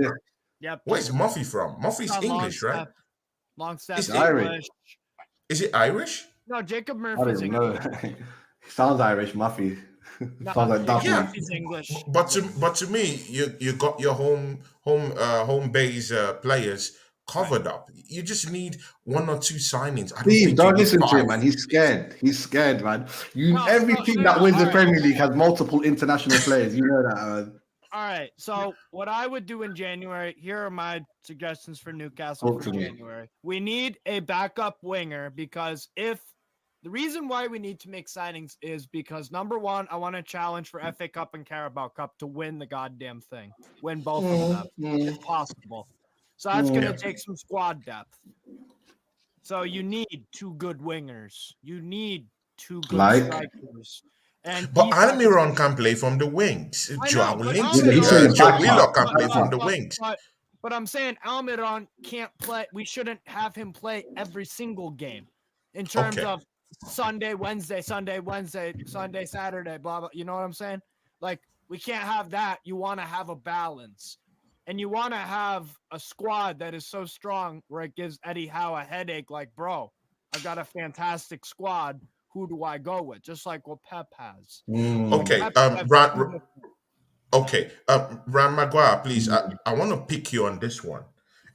S3: Yep.
S1: Where's Murphy from? Murphy's English, right?
S3: Longstaff
S1: is
S4: Irish.
S1: Is it Irish?
S3: No, Jacob Murphy's English.
S4: Sounds Irish, Murphy. Sounds like Dublin.
S3: Yeah, he's English.
S1: But to me, you got your home base players covered up. You just need one or two signings.
S4: Please don't listen to him, man. He's scared, man. Every team that wins the Premier League has multiple international players. You know that, man.
S3: All right. So what I would do in January, here are my suggestions for Newcastle for January. We need a backup winger because the reason why we need to make signings is because, number one, I want to challenge for FA Cup and Carabao Cup to win the goddamn thing. Win both of them, if possible. So that's going to take some squad depth. So you need two good wingers. You need two good strikers.
S1: But Almiron can play from the wings. Joe Willock can play from the wings.
S3: But I'm saying Almiron can't play. We shouldn't have him play every single game in terms of Sunday, Wednesday, Sunday, Saturday, blah, blah. You know what I'm saying? Like, we can't have that. You want to have a balance. And you want to have a squad that is so strong where it gives Eddie Howe a headache. Like, bro, I've got a fantastic squad. Who do I go with? Just like what Pep has.
S1: Okay. Ram Maguire, please. I want to pick you on this one.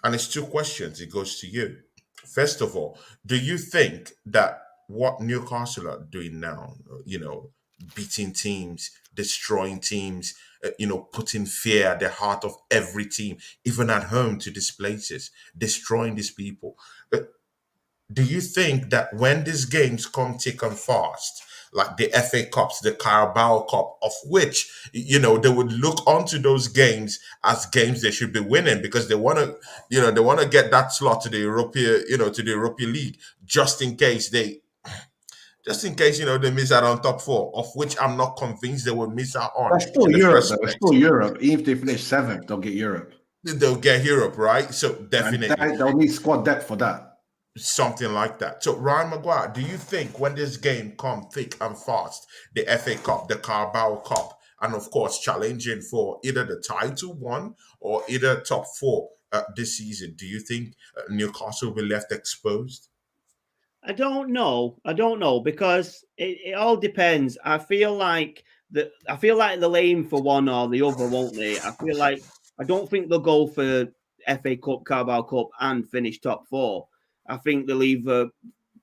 S1: And it's two questions. It goes to you. First of all, do you think that what Newcastle are doing now, beating teams, destroying teams, putting fear at the heart of every team, even at home to these places, destroying these people, do you think that when these games come thick and fast, like the FA Cups, the Carabao Cup, of which, they would look onto those games as games they should be winning because they want to, they want to get that slot to the European, to the European League, just in case, they miss out on top four, of which I'm not convinced they will miss out on.
S4: That's still Europe, though. It's still Europe. Even if they finish 7th, they'll get Europe.
S1: They'll get Europe, right? So definitely.
S4: And they'll need squad depth for that.
S1: Something like that. So, Ryan Maguire, do you think when this game come thick and fast, the FA Cup, the Carabao Cup, and of course challenging for either the title one or either top 4 this season, do you think Newcastle will be left exposed?
S2: I don't know because it all depends. I feel like they'll aim for one or the other, won't they? I don't think they'll go for FA Cup, Carabao Cup, and finish top 4. I think they'll either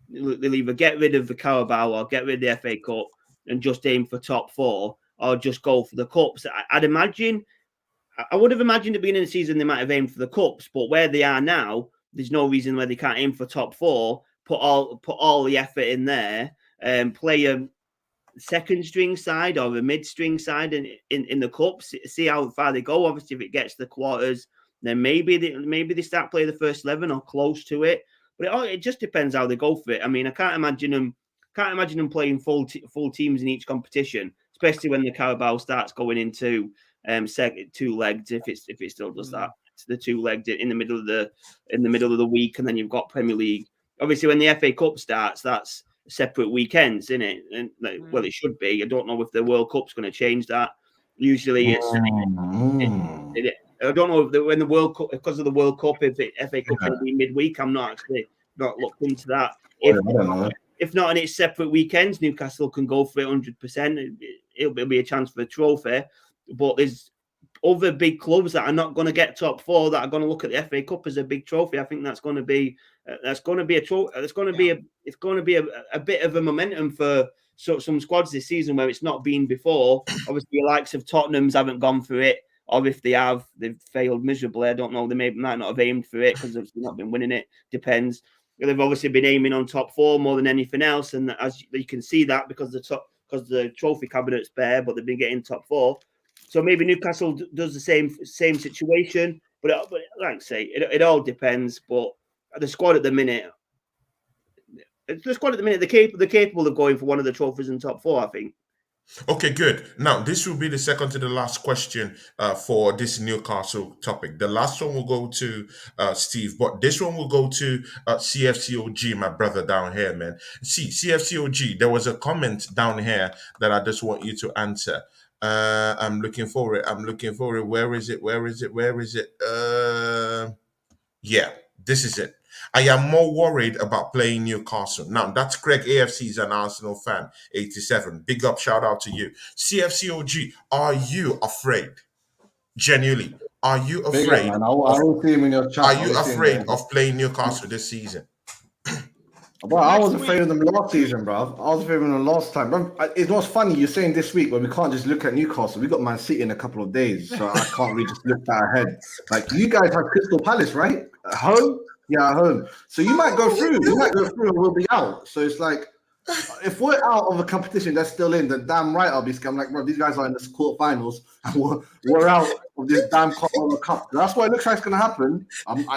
S2: get rid of the Carabao or get rid of the FA Cup and just aim for top 4, or just go for the cups. I would have imagined at the beginning of the season they might have aimed for the cups, but where they are now, there's no reason why they can't aim for top 4. Put all the effort in there, play a second string side or a mid string side in the cups. See how far they go. Obviously, if it gets to the quarters, then maybe they start playing the first 11 or close to it. But it just depends how they go for it. I mean, I can't imagine them playing full teams in each competition, especially when the Carabao starts going into two legs. If it still does that, it's the 2 legged in the middle of the week, and then you've got Premier League. Obviously, when the FA Cup starts, that's separate weekends, isn't it? And well, it should be. I don't know if the World Cup's going to change that. Usually, I don't know if when the World Cup, because of the World Cup, if the FA Cup will be midweek. I'm not looked into that. If not, and it's separate weekends, Newcastle can go for it 100%. It'll be a chance for a trophy. But there's other big clubs that are not going to get top 4 that are going to look at the FA Cup as a big trophy. I think that's going to be a bit of a momentum for some squads this season where it's not been before. Obviously, the likes of Tottenham's haven't gone through it. Or if they have, they've failed miserably. I don't know. They might not have aimed for it because they've not been winning it. Depends. They've obviously been aiming on top 4 more than anything else, and as you can see that because the trophy cabinet's bare, but they've been getting top 4. So maybe Newcastle does the same situation. But like I say, it all depends. But the squad at the minute, they're capable of going for one of the trophies in top 4. I think.
S1: Okay, good. Now, this will be the second to the last question for this Newcastle topic. The last one will go to Steve, but this one will go to CFCOG, my brother down here, man. See, CFCOG, there was a comment down here that I just want you to answer. I'm looking for it. Where is it? Yeah, this is it. I am more worried about playing Newcastle. Now, that's Craig AFC is an Arsenal fan, 87. Big up, shout out to you. CFCOG, are you afraid? Genuinely, are you afraid?
S4: I will see him in your chat.
S1: Are you afraid of playing Newcastle this season?
S4: Well, I was afraid of them last season, bro. I was afraid of them last time. Bro, it was funny you're saying this week when we can't just look at Newcastle. We got Man City in a couple of days, so I can't really just look that ahead. Like, you guys have Crystal Palace, right? At home? Yeah, at home. So you might go through. And we'll be out. So it's like, if we're out of a competition that's still in, then damn right I'll be scared. I'm like, bro, these guys are in the quarterfinals and we're out of this damn Carabao Cup. That's what it looks like it's going to happen.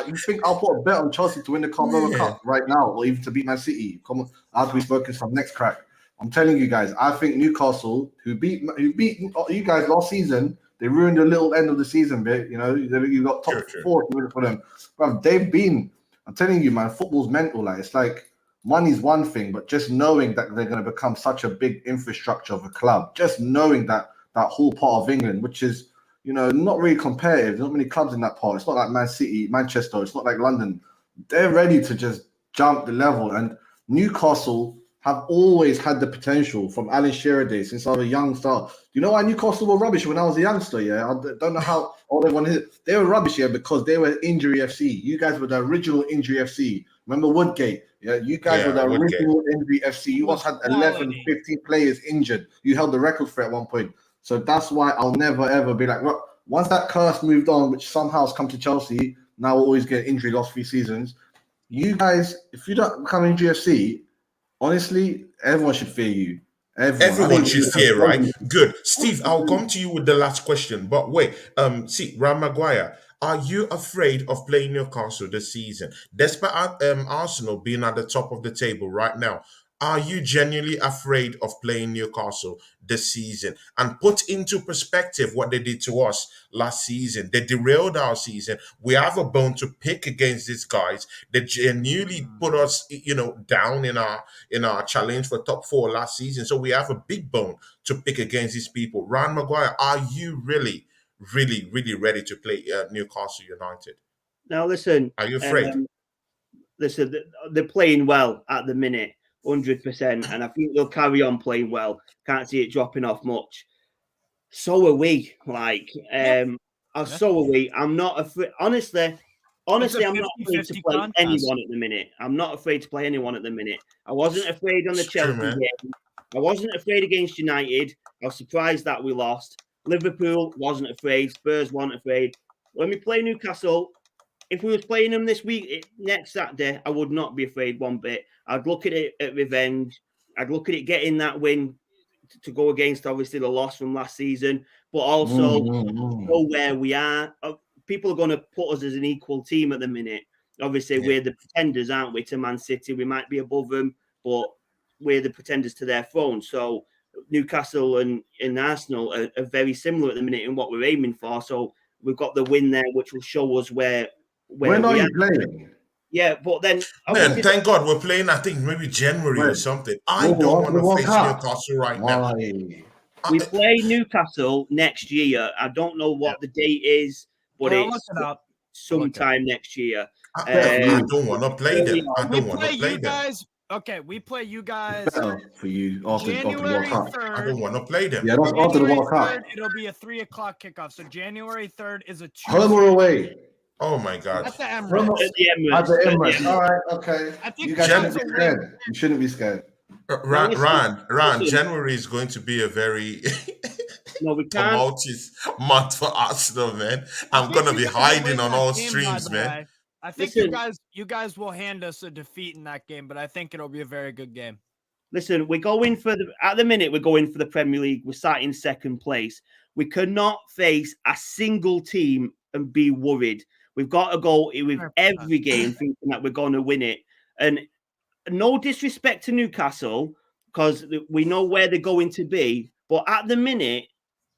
S4: You think I'll put a bet on Chelsea to win the Carabao Cup right now, or even to beat Man City? Come on, as we focus on next crack. I'm telling you guys, I think Newcastle, who beat you guys last season, they ruined the little end of the season bit. You know, you got top 4 for them. Bro, they've been. I'm telling you, man, football's mental. Like, it's like money's one thing, but just knowing that they're going to become such a big infrastructure of a club, just knowing that whole part of England, which is, you know, not really competitive. There's not many clubs in that part. It's not like Man City, Manchester. It's not like London. They're ready to just jump the level. And Newcastle have always had the potential from Alan Shearer days since I was a youngster. You know why Newcastle were rubbish when I was a youngster? Yeah, I don't know how all everyone is. They were rubbish, yeah, because they were injury FC. You guys were the original injury FC. Remember Woodgate? Yeah, you guys were the original injury FC. You once had 11, 15 players injured. You held the record for it at one point. So that's why I'll never ever be like, well, once that curse moved on, which somehow has come to Chelsea, now we'll always get injury last 3 seasons. You guys, if you don't become injury FC, honestly, everyone should fear you.
S1: Everyone should fear, right? Good. Steve, I'll come to you with the last question. But wait, Ram Maguire, are you afraid of playing Newcastle this season? Despite Arsenal being at the top of the table right now, are you genuinely afraid of playing Newcastle this season? And put into perspective what they did to us last season. They derailed our season. We have a bone to pick against these guys. They genuinely put us, down in our challenge for top 4 last season. So we have a big bone to pick against these people. Ryan Maguire, are you really, really, really ready to play Newcastle United?
S2: Now, listen.
S1: Are you afraid?
S2: Listen, they're playing well at the minute. 100%, and I think they'll carry on playing well. Can't see it dropping off much. So are we. So are we. I'm not afraid. Honestly, I'm not afraid to play anyone at the minute. I'm not afraid to play anyone at the minute. I wasn't afraid on the Chelsea game. I wasn't afraid against United. I was surprised that we lost. Liverpool wasn't afraid. Spurs weren't afraid. When we play Newcastle, if we was playing them this week, next Saturday, I would not be afraid one bit. I'd look at it at revenge. I'd look at it getting that win to go against, obviously, the loss from last season, but also know where we are. People are going to put us as an equal team at the minute. Obviously, we're the pretenders, aren't we, to Man City? We might be above them, but we're the pretenders to their throne. So Newcastle and Arsenal are very similar at the minute in what we're aiming for. So we've got the win there, which will show us where
S4: when are you playing?
S2: Yeah, but then...
S1: Man, thank God we're playing, I think, maybe January or something. I don't want to face Newcastle right now.
S2: We play Newcastle next year. I don't know what the date is, but it's sometime next year.
S1: I don't want to play them. I don't want to play them.
S3: Okay, we play you guys
S4: for you after
S3: January
S4: the World Cup.
S3: 3rd.
S1: I don't want to play them.
S4: Yeah, after the World Cup.
S3: It'll be a 3:00 kickoff. So January 3rd is a Tuesday.
S4: Home or away?
S1: Oh my God!
S3: At the Emirates.
S4: At the Emirates. All right, okay.
S3: I think
S4: you guys shouldn't be scared. You shouldn't be scared.
S1: Ron, January is going to be a very tumultuous month for Arsenal, man. I'm going to be hiding on all streams, man.
S3: I think you guys will hand us a defeat in that game, but I think it'll be a very good game.
S2: Listen, we're going for at the minute, we're going for the Premier League. We're sat in second place. We cannot face a single team and be worried. We've got to go with every game thinking that we're going to win it. And no disrespect to Newcastle, because we know where they're going to be. But at the minute,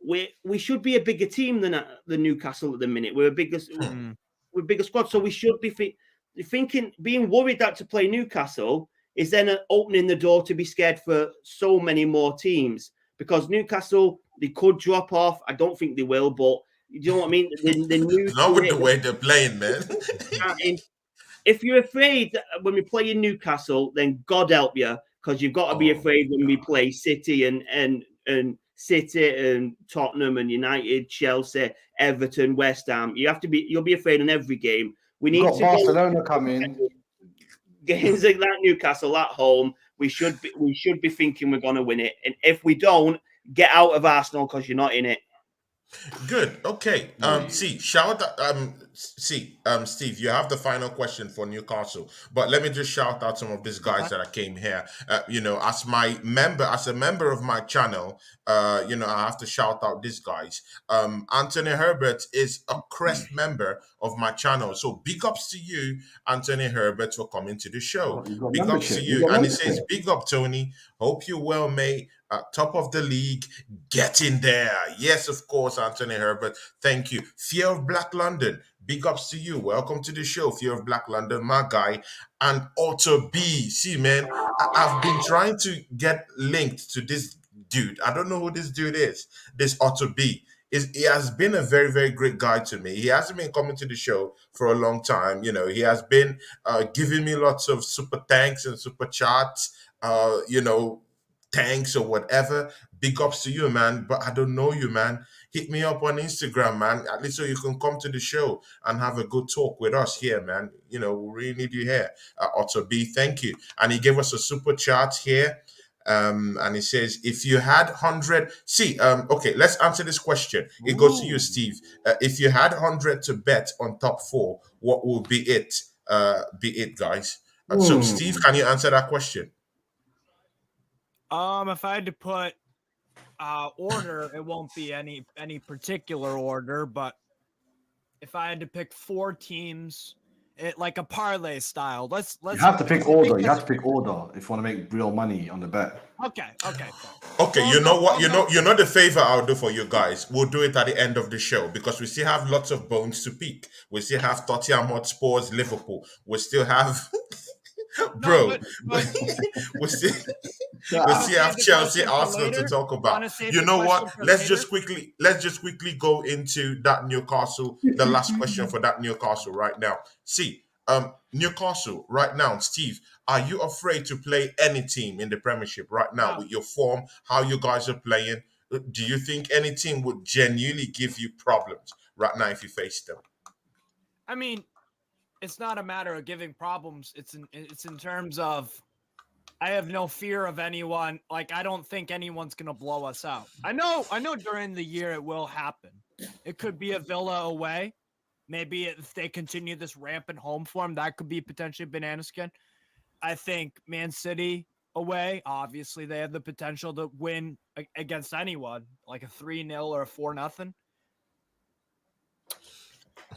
S2: we should be a bigger team than Newcastle at the minute. We're a bigger squad. So we should be thinking, being worried that to play Newcastle is then opening the door to be scared for so many more teams. Because Newcastle, they could drop off. I don't think they will, but you know what I mean?
S1: Not with the way they're playing, man.
S2: If you're afraid that when we play in Newcastle, then God help you, because you've got to be afraid when we play City and City and Tottenham and United, Chelsea, Everton, West Ham. You'll be afraid in every game. We need to
S4: Barcelona coming.
S2: Games like that, Newcastle at home. We should be thinking we're going to win it, and if we don't, get out of Arsenal because you're not in it.
S1: Good. Okay. Steve, you have the final question for Newcastle, but let me just shout out some of these guys that I came here. As a member of my channel, I have to shout out these guys. Anthony Herbert is a crest member of my channel, so big ups to you, Anthony Herbert, for coming to the show. Big ups to you, and he says, "Big up, Tony. Hope you well, mate. Top of the league, get in there." Yes, of course, Anthony Herbert. Thank you. Fear of Black London, big ups to you. Welcome to the show, Fear of Black London, my guy. And Otto B. See, man, I've been trying to get linked to this dude. I don't know who this dude is. This Otto B. He has been a very, very great guy to me. He hasn't been coming to the show for a long time. He has been giving me lots of super thanks and super chats. thanks or whatever. Big ups to you, man. But I don't know you, man. Hit me up on Instagram, man. At least so you can come to the show and have a good talk with us here, man. We really need you here. Otto B, thank you. And he gave us a super chat here. And he says, if you had 100, okay, let's answer this question. It goes to you, Steve. If you had 100 to bet on top 4, what will be it? Guys. So, Steve, can you answer that question?
S3: If I had to put order, it won't be any particular order, but if I had to pick 4 teams, like a parlay style, let's
S4: you have to pick order. You have to pick order if you want to make real money on the bet.
S3: Okay.
S1: Okay, you know what? You know the favor I'll do for you guys. We'll do it at the end of the show because we still have lots of bones to pick. We still have Tottenham, Spurs, Liverpool. We still have we still have Chelsea, Arsenal to talk about. You know what? Let's just quickly go into that Newcastle. The last question for that Newcastle right now. Newcastle right now, Steve. Are you afraid to play any team in the Premiership right now with your form, how you guys are playing? Do you think any team would genuinely give you problems right now if you face them?
S3: I mean, it's not a matter of giving problems. It's in terms of I have no fear of anyone. Like, I don't think anyone's going to blow us out. I know during the year it will happen. It could be a Villa away. Maybe if they continue this rampant home form, that could be potentially banana skin. I think Man City away, obviously they have the potential to win against anyone, like a 3-0 or a 4-0.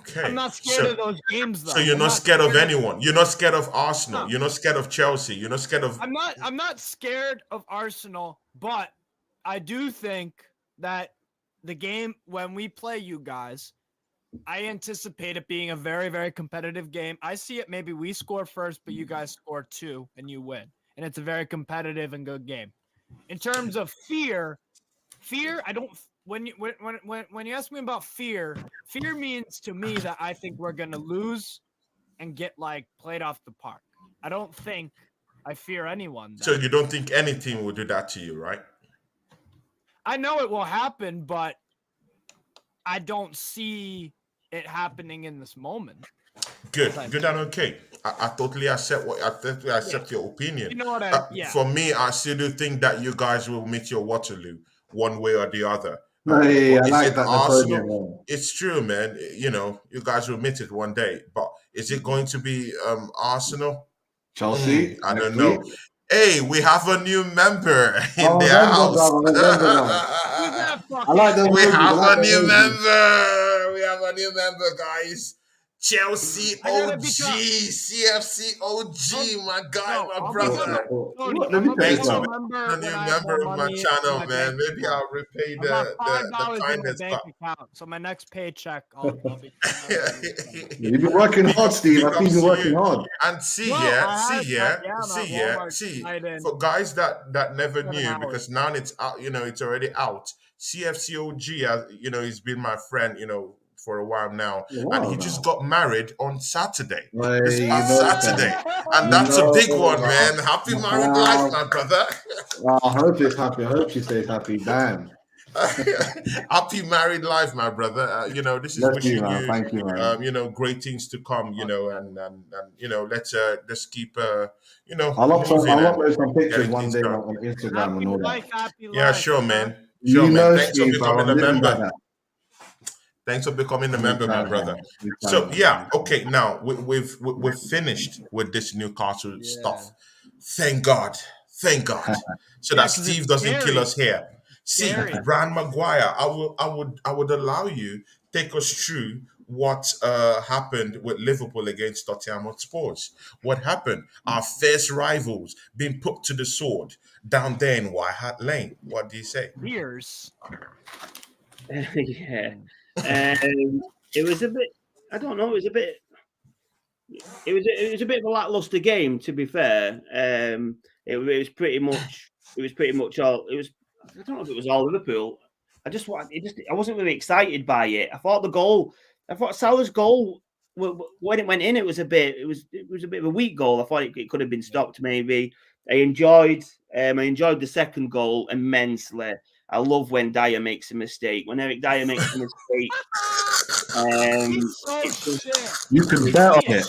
S1: Okay.
S3: I'm not scared of those games, though.
S1: So you're not scared of anyone. You're not scared of Arsenal. No. You're not scared of Chelsea. You're not scared of.
S3: I'm not scared of Arsenal, but I do think that the game when we play you guys, I anticipate it being a very, very competitive game. I see it. Maybe we score first, but you guys score 2 and you win, and it's a very competitive and good game. In terms of fear, I don't. When you ask me about fear means to me that I think we're gonna lose and get played off the park. I don't think I fear anyone.
S1: So you don't think any team will do that to you, right?
S3: I know it will happen, but I don't see it happening in this moment.
S1: Good and okay. I totally accept your opinion.
S3: You know what
S1: For me, I still do think that you guys will meet your Waterloo one way or the other.
S4: I like that.
S1: Arsenal? It's true, man. You guys will meet it one day. But is it going to be Arsenal?
S4: Chelsea?
S1: I don't know. Hey, we have a new member in the house.
S4: I like that.
S1: We have a new member, guys. Chelsea OG, CFC OG, my guy, my brother. Thanks for being a new member of my channel, man. Maybe I'll repay the kindness.
S3: So my next paycheck, I'll be.
S4: You've been working hard, Steve. I think you've been working hard.
S1: And see, for guys that never knew, because now it's out, it's already out. CFC OG, he's been my friend, for a while now, and he just got married on Saturday. This past Saturday, and that's a big one, man. Happy married life, my brother.
S4: I hope it's happy. I hope she stays happy. Damn.
S1: Happy married life, my brother. This is wishing you,
S4: thank you, man.
S1: Great things to come. And let's keep,
S4: I'll upload some pictures one day on Instagram and all that.
S1: Yeah, sure, man. Sure, man. Thanks for becoming a member. Thanks for becoming a member, my brother. So okay. Now we've finished with this Newcastle stuff. Thank God. So that Steve doesn't kill us here. See, Brian Maguire, I would allow you take us through what happened with Liverpool against Tottenham Spurs. What happened? Our fierce rivals being put to the sword down there in White Hart Lane. What do you say?
S3: Years.
S2: Yeah. It was a bit. I don't know. It was a bit of a lackluster game, to be fair. It was pretty much all. It was. I don't know if it was all Liverpool. I wasn't really excited by it. I thought Salah's goal, when it went in, it was a bit of a weak goal. I thought it could have been stopped maybe. I enjoyed the second goal immensely. I love when Dyer makes a mistake. When Eric Dyer makes a mistake,
S4: you can bet on it.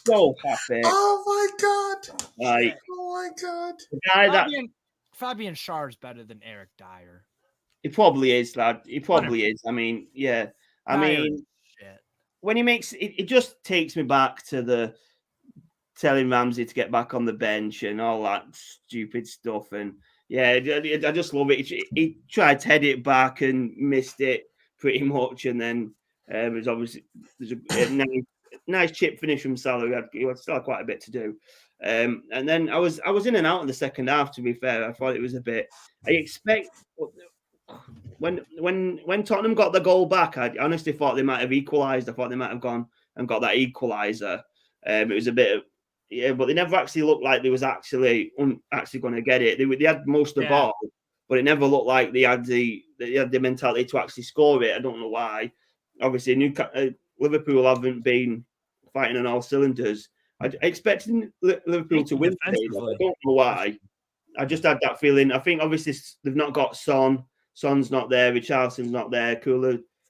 S2: So happy.
S1: Oh my god!
S2: Like,
S1: oh my god!
S2: The guy
S3: Fabian Schär is better than Eric Dyer.
S2: He probably is, lad. He probably is. I mean, yeah. When he makes it just takes me back to the telling Ramsey to get back on the bench and all that stupid stuff. And yeah, I just love it. He tried to head it back and missed it pretty much. And then it was obviously there's a nice chip finish from Salah. He had still quite a bit to do. And then I was in and out in the second half. To be fair, I thought it was a bit. I expect when Tottenham got the goal back, I honestly thought they might have equalised. I thought they might have gone and got that equaliser. It was a bit of but they never actually looked like they was actually going to get it. They had most of the ball, but it never looked like they had the mentality to actually score it. I don't know why. Obviously, Liverpool haven't been fighting on all cylinders. I expected Liverpool to win today. I don't know why. I just had that feeling. I think obviously they've not got Son. Son's not there. Richarlison's not there. Kulusevich,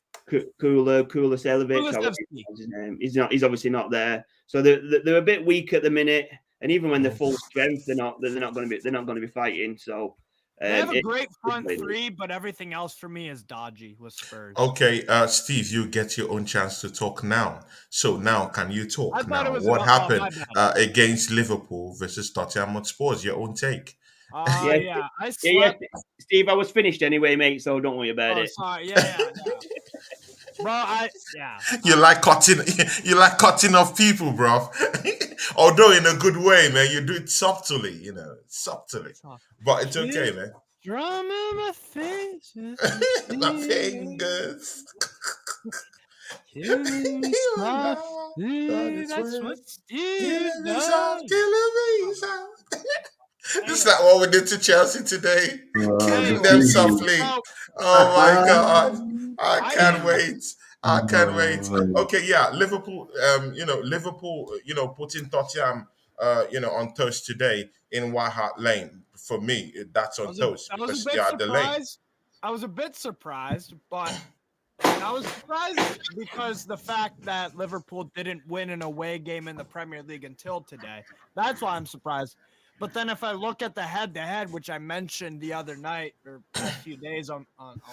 S2: his name. He's obviously not there. So they're a bit weak at the minute. And even when they're full strength, they're not going to be fighting. So
S3: they have a great front three, but everything else for me is dodgy with Spurs.
S1: Okay, Steve, you get your own chance to talk now. So now, can you talk now? What happened against Liverpool versus Tottenham Hotspur? Your own take.
S2: Steve, I was finished anyway, mate. So don't worry about it.
S3: Sorry. Yeah. Bro,
S1: You like cutting off people, bro. Although in a good way, man. You do it subtly, But it's okay, man.
S3: Drum in my face.
S1: My fingers.
S3: Killing me softly. That's what Steve does.
S1: Killing me softly. Is that what we did to Chelsea today? Killing them softly. Oh my God. I can't wait. Okay, yeah. Liverpool, putting Tottenham, on toast today in White Hart Lane. For me, that's on toast. Because they are the lane.
S3: I was a bit surprised, but I was surprised because the fact that Liverpool didn't win an away game in the Premier League until today. That's why I'm surprised. But then if I look at the head-to-head, which I mentioned the other night or a few days on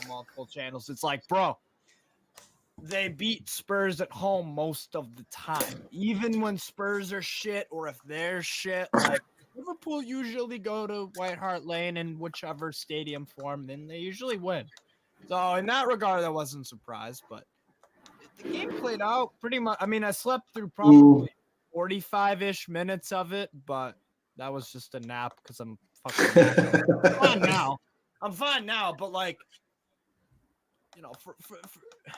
S3: multiple channels, it's like, bro, they beat Spurs at home most of the time. Even when Spurs are shit or if they're shit, like Liverpool usually go to White Hart Lane in whichever stadium form, then they usually win. So in that regard, I wasn't surprised. But the game played out pretty much. I mean, I slept through probably 45-ish minutes of it, but that was just a nap because I'm fucking I'm fine now. But like,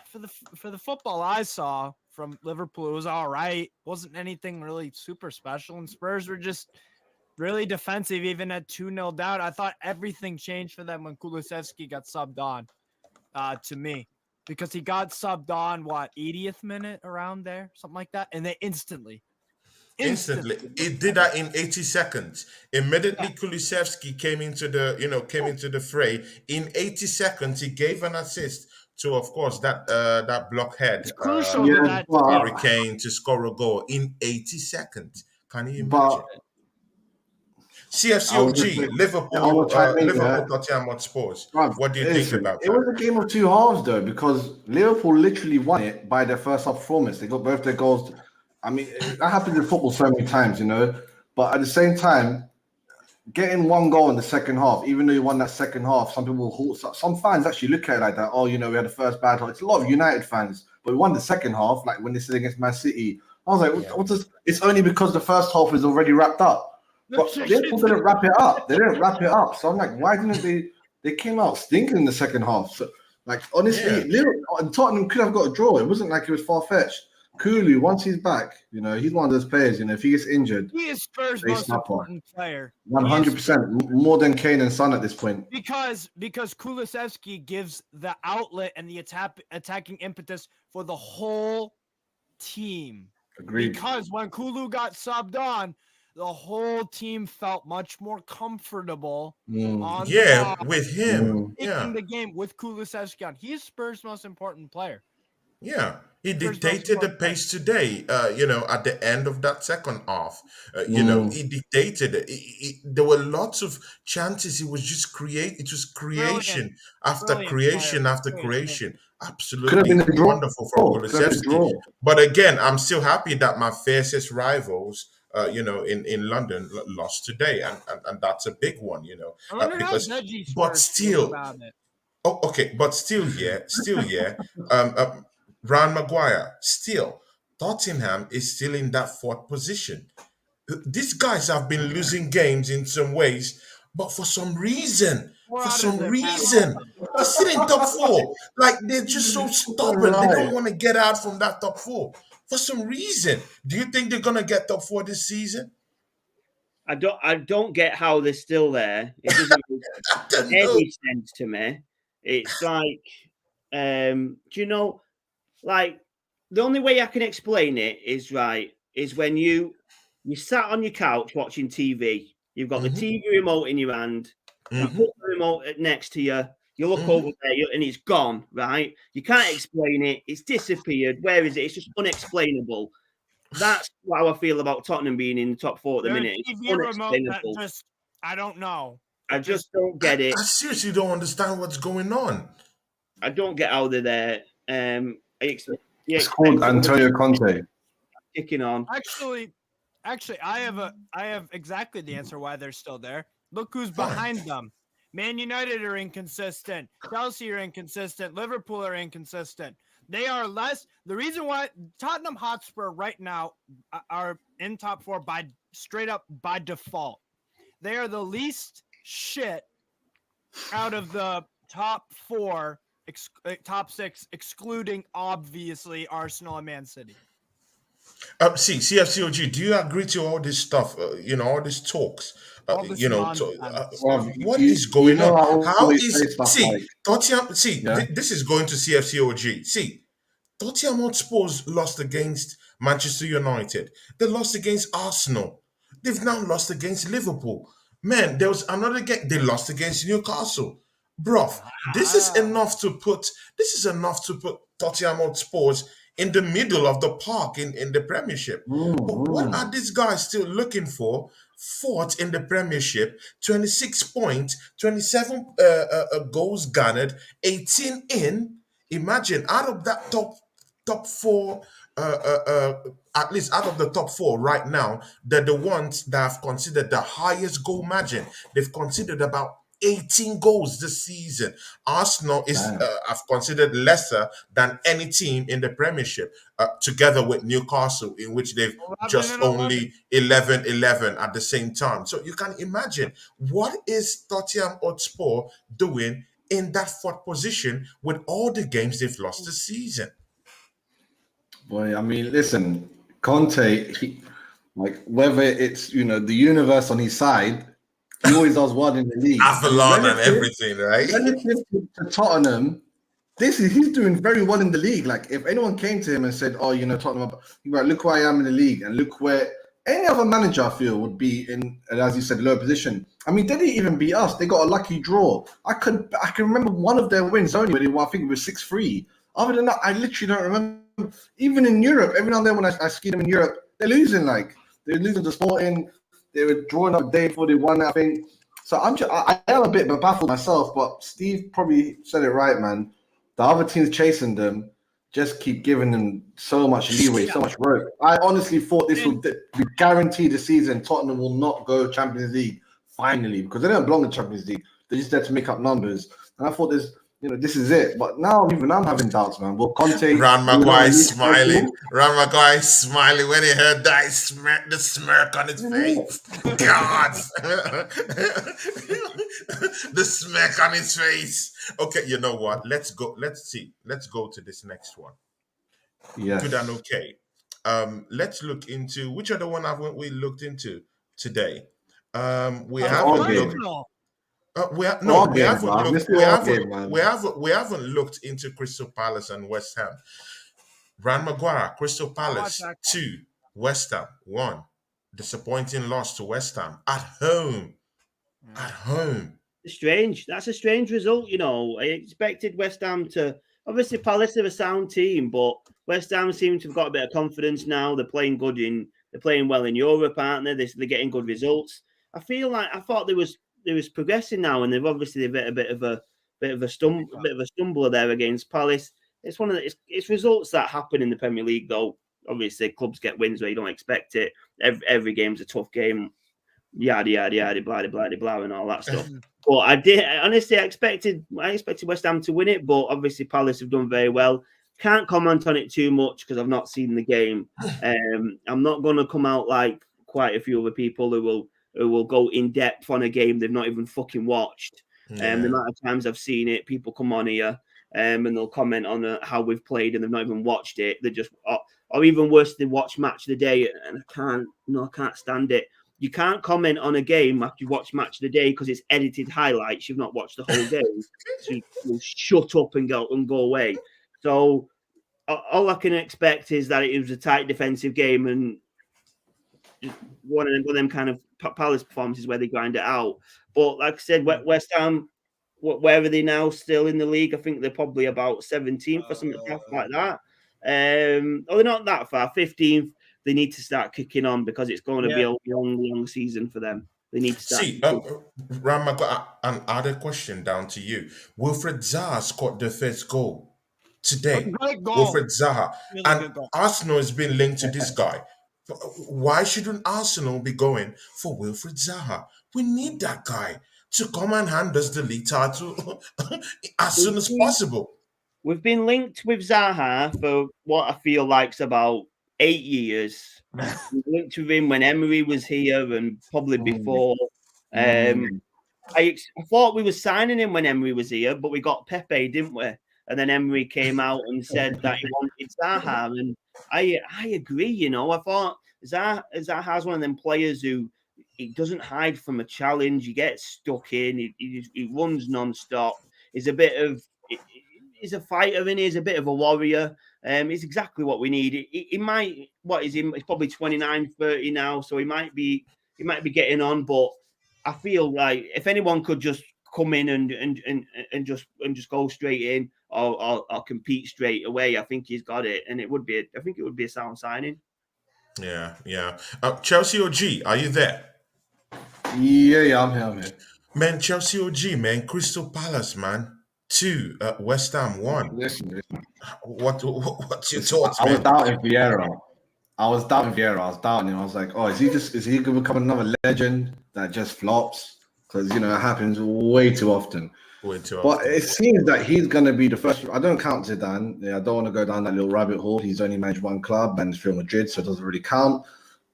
S3: for the football I saw from Liverpool, it was all right. Wasn't anything really super special, and Spurs were just really defensive, even at 2-0 down. I thought everything changed for them when Kulusevski got subbed on. To me, because he got subbed on 80th minute around there, something like that, and they instantly.
S1: It did that in 80 seconds. Immediately, Kulusevski came into the fray. In 80 seconds, he gave an assist to, of course, that blockhead Harry Kane to score a goal in 80 seconds. Can you imagine? CFCOG, Liverpool, Tottenham Hotspur. What do you think about that?
S4: It was a game of two halves, though, because Liverpool literally won it by their first half performance. They got both their goals. I mean, that happens in football so many times, But at the same time, getting one goal in the second half, even though you won that second half, some fans actually look at it like that. Oh, we had the first bad half. It's a lot of United fans, but we won the second half, like when they said against Man City. I was like, it's only because the first half is already wrapped up. But Liverpool didn't wrap it up. They didn't wrap it up. So I'm like, why didn't they came out stinking in the second half? So, like, honestly, Tottenham could have got a draw. It wasn't like it was far-fetched. Kulu, once he's back, he's one of those players, if he gets injured,
S3: he is Spurs' most important player.
S4: 100%, more than Kane and Son at this point.
S3: Because Kulusevski gives the outlet and the attacking impetus for the whole team.
S4: Agreed.
S3: Because when Kulu got subbed on, the whole team felt much more comfortable on
S1: Yeah,
S3: the ball,
S1: with him.
S3: taking the game with Kulusevski on. He's Spurs' most important player.
S1: Yeah, he
S3: Spurs' most
S1: dictated the
S3: important player.
S1: pace today. At the end of that second half, he dictated it. There were lots of chances. It was just It was creation after
S3: Brilliant
S1: creation
S3: player.
S1: after
S3: Brilliant.
S1: creation.
S4: Could have
S1: Absolutely
S4: been a draw.
S1: wonderful from
S4: Could have been a
S1: Kulusevski.
S4: draw.
S1: But again, I'm still happy that my fiercest rivals, in London lost today, and that's a big one.
S3: I wonder how
S1: Because,
S3: judgy
S1: but
S3: Spurs feel
S1: still.
S3: about it.
S1: Oh, okay, but still, yeah. Ryan Maguire, still, Tottenham is still in that fourth position. These guys have been losing games in some ways, but for some reason,
S3: We're out of there, man.
S1: they're still in top four. Like, they're just so stubborn. They don't
S4: Right.
S1: want to get out from that top four. For some reason. Do you think they're gonna get top four this season?
S2: I don't get how they're still there. It doesn't make
S1: I don't know.
S2: any sense to me. It's like, do you know, like the only way I can explain it is when you sat on your couch watching TV. You've got the TV remote in your hand. You put the remote next to you. You look over there and it's gone, right? You can't explain it. It's disappeared. Where is it? It's just unexplainable. That's how I feel about Tottenham being in the top four at the minute. It's
S3: TV remote that
S2: unexplainable.
S3: I don't know.
S2: I just don't get it.
S1: I seriously don't understand what's going on.
S2: I don't get how they're there.
S4: It's called Antonio Conte.
S2: Kicking on.
S3: Actually, I have exactly the answer why they're still there. Look who's behind them. Man United are inconsistent. Chelsea are inconsistent. Liverpool are inconsistent. They are less. The reason why Tottenham Hotspur right now are in top four straight up by default. They are the least shit out of the top four, top six, excluding obviously Arsenal and Man City.
S1: CFCOG, do you agree to all this stuff? All these talks.
S3: All this
S1: What is going on? How is Tottenham? This is going to CFCOG. Tottenham Hotspurs lost against Manchester United. They lost against Arsenal. They've now lost against Liverpool. Man, there was another game. They lost against Newcastle. Bruv, this is enough to put Tottenham Hotspurs in the middle of the park in the Premiership. But what are these guys still looking for? Fourth in the Premiership, 26 points, 27 goals garnered, 18 in. Imagine out of that top four, at least out of the top four right now, they're the ones that have considered the highest goal margin. They've considered about 18 goals this season. Arsenal have considered lesser than any team in the Premiership, together with Newcastle, in which they've just only 11 at the same time. So you can imagine, what is Tottenham Hotspur doing in that fourth position with all the games they've lost this season?
S4: Boy, I mean, listen, Conte, whether it's the universe on his side, he always does well in the league.
S1: Avalon and everything, right?
S4: Relative to Tottenham, he's doing very well in the league. Like, if anyone came to him and said, "Oh, Tottenham," he'd be like, "Look where I am in the league, and look where any other manager I feel would be in, as you said, lower position." I mean, they didn't even beat us. They got a lucky draw. I can remember one of their wins only, where they won, I think it was 6-3. Other than that, I literally don't remember. Even in Europe, every now and then when I ski them in Europe, they're losing. Like, they're losing to Sporting. They were drawing up a day before they won, I think. So I am a bit baffled myself, but Steve probably said it right, man. The other teams chasing them just keep giving them so much leeway, so much rope. I honestly thought this would be guaranteed this season. Tottenham will not go Champions League finally, because they don't belong in Champions League. They're just there to make up numbers. And I thought this is it. But now even I'm having doubts, man. Will Conte...
S1: Ron Maguire smiling. Ron Maguire smiling when he heard that. The smirk on his face. God. The smirk on his face. Okay, you know what? Let's go. Let's see. Let's go to this next one.
S4: Yes.
S1: Good and okay. Let's look into... Which other one haven't we looked into today? We haven't looked into Crystal Palace and West Ham. Ran Maguire, Crystal Palace 2, West Ham 1. disappointing loss to West Ham at home. At home.
S2: Strange. That's a strange result, you know. I expected West Ham to. Obviously, Palace are a sound team, but West Ham seem to have got a bit of confidence now. They're playing good they're playing well in Europe, aren't they? They're getting good results. I thought they was progressing now, and they've obviously a bit of a stumbler there against Palace. It's one of it's results that happen in the Premier League, though. Obviously, clubs get wins where you don't expect it. Every game's a tough game. Yada yada yada, blah blah blah, and all that stuff. But I expected West Ham to win it, but obviously Palace have done very well. Can't comment on it too much because I've not seen the game. I'm not going to come out like quite a few other people who will go in depth on a game they've not even fucking watched. The amount of times I've seen it, people come on here and they'll comment on how we've played and they've not even watched it. They just, or even worse, they watch Match of the Day, and I can't stand it. You can't comment on a game after you watch Match of the Day because it's edited highlights. You've not watched the whole game. So you shut up and go away. So all I can expect is that it was a tight defensive game, and one of them kind of Palace performances where they grind it out. But like I said, West Ham, where are they now? Still in the league? I think they're probably about 17th or something like that. They're not that far. 15th. They need to start kicking on because it's going to be a long season for them. They need to start.
S1: See, Ram, I got an other question down to you. Wilfred Zaha scored the first goal today. Wilfred Zaha. And Arsenal has been linked to this guy. Why shouldn't Arsenal be going for Wilfred Zaha? We need that guy to come and hand us the league title as soon as possible.
S2: We've been linked with Zaha for what I feel like's about 8 years. We linked with him when Emery was here and probably before. I thought we were signing him when Emery was here, but we got Pepe, didn't we? And then Emery came out and said that he wanted Zaha, and I agree. You know, I thought Zaha's one of them players who he doesn't hide from a challenge. He gets stuck in. He runs non-stop. He's a fighter, and he's a bit of a warrior. It's exactly what we need. He might, he's probably 29, 30 now, so he might be getting on. But I feel like if anyone could just come in and just go straight in or compete straight away, I think he's got it, and I think it would be a sound signing.
S1: Yeah. Chelsea OG, are you there?
S4: Yeah, I'm here.
S1: Man, Chelsea OG, man, Crystal Palace, man. 2, West Ham 1.
S4: Listen.
S1: What's your thoughts, man?
S4: I was doubting Vieira. I was doubting him. I was like, oh, is he going to become another legend that just flops? Because, it happens way too often. But it seems that he's going to be the first. I don't count Zidane. Yeah, I don't want to go down that little rabbit hole. He's only managed one club, and it's Real Madrid, so it doesn't really count.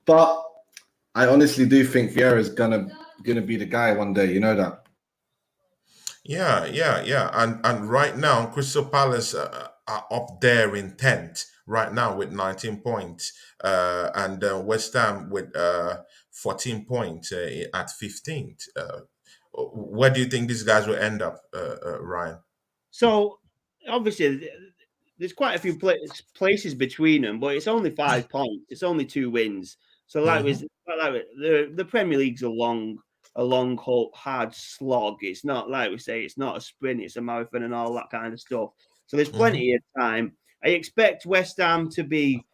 S4: But I honestly do think Vieira is going to be the guy one day. You know that?
S1: Yeah. And right now, Crystal Palace are up there in 10th right now with 19 points, and West Ham with 14 points at 15th. Where do you think these guys will end up, Ryan?
S2: So obviously, there's quite a few places between them, but it's only 5 points. It's only 2 wins. So the Premier League's a long, hard slog. It's not like we say, it's not a sprint, it's a marathon and all that kind of stuff. So there's plenty of time. I expect West Ham to be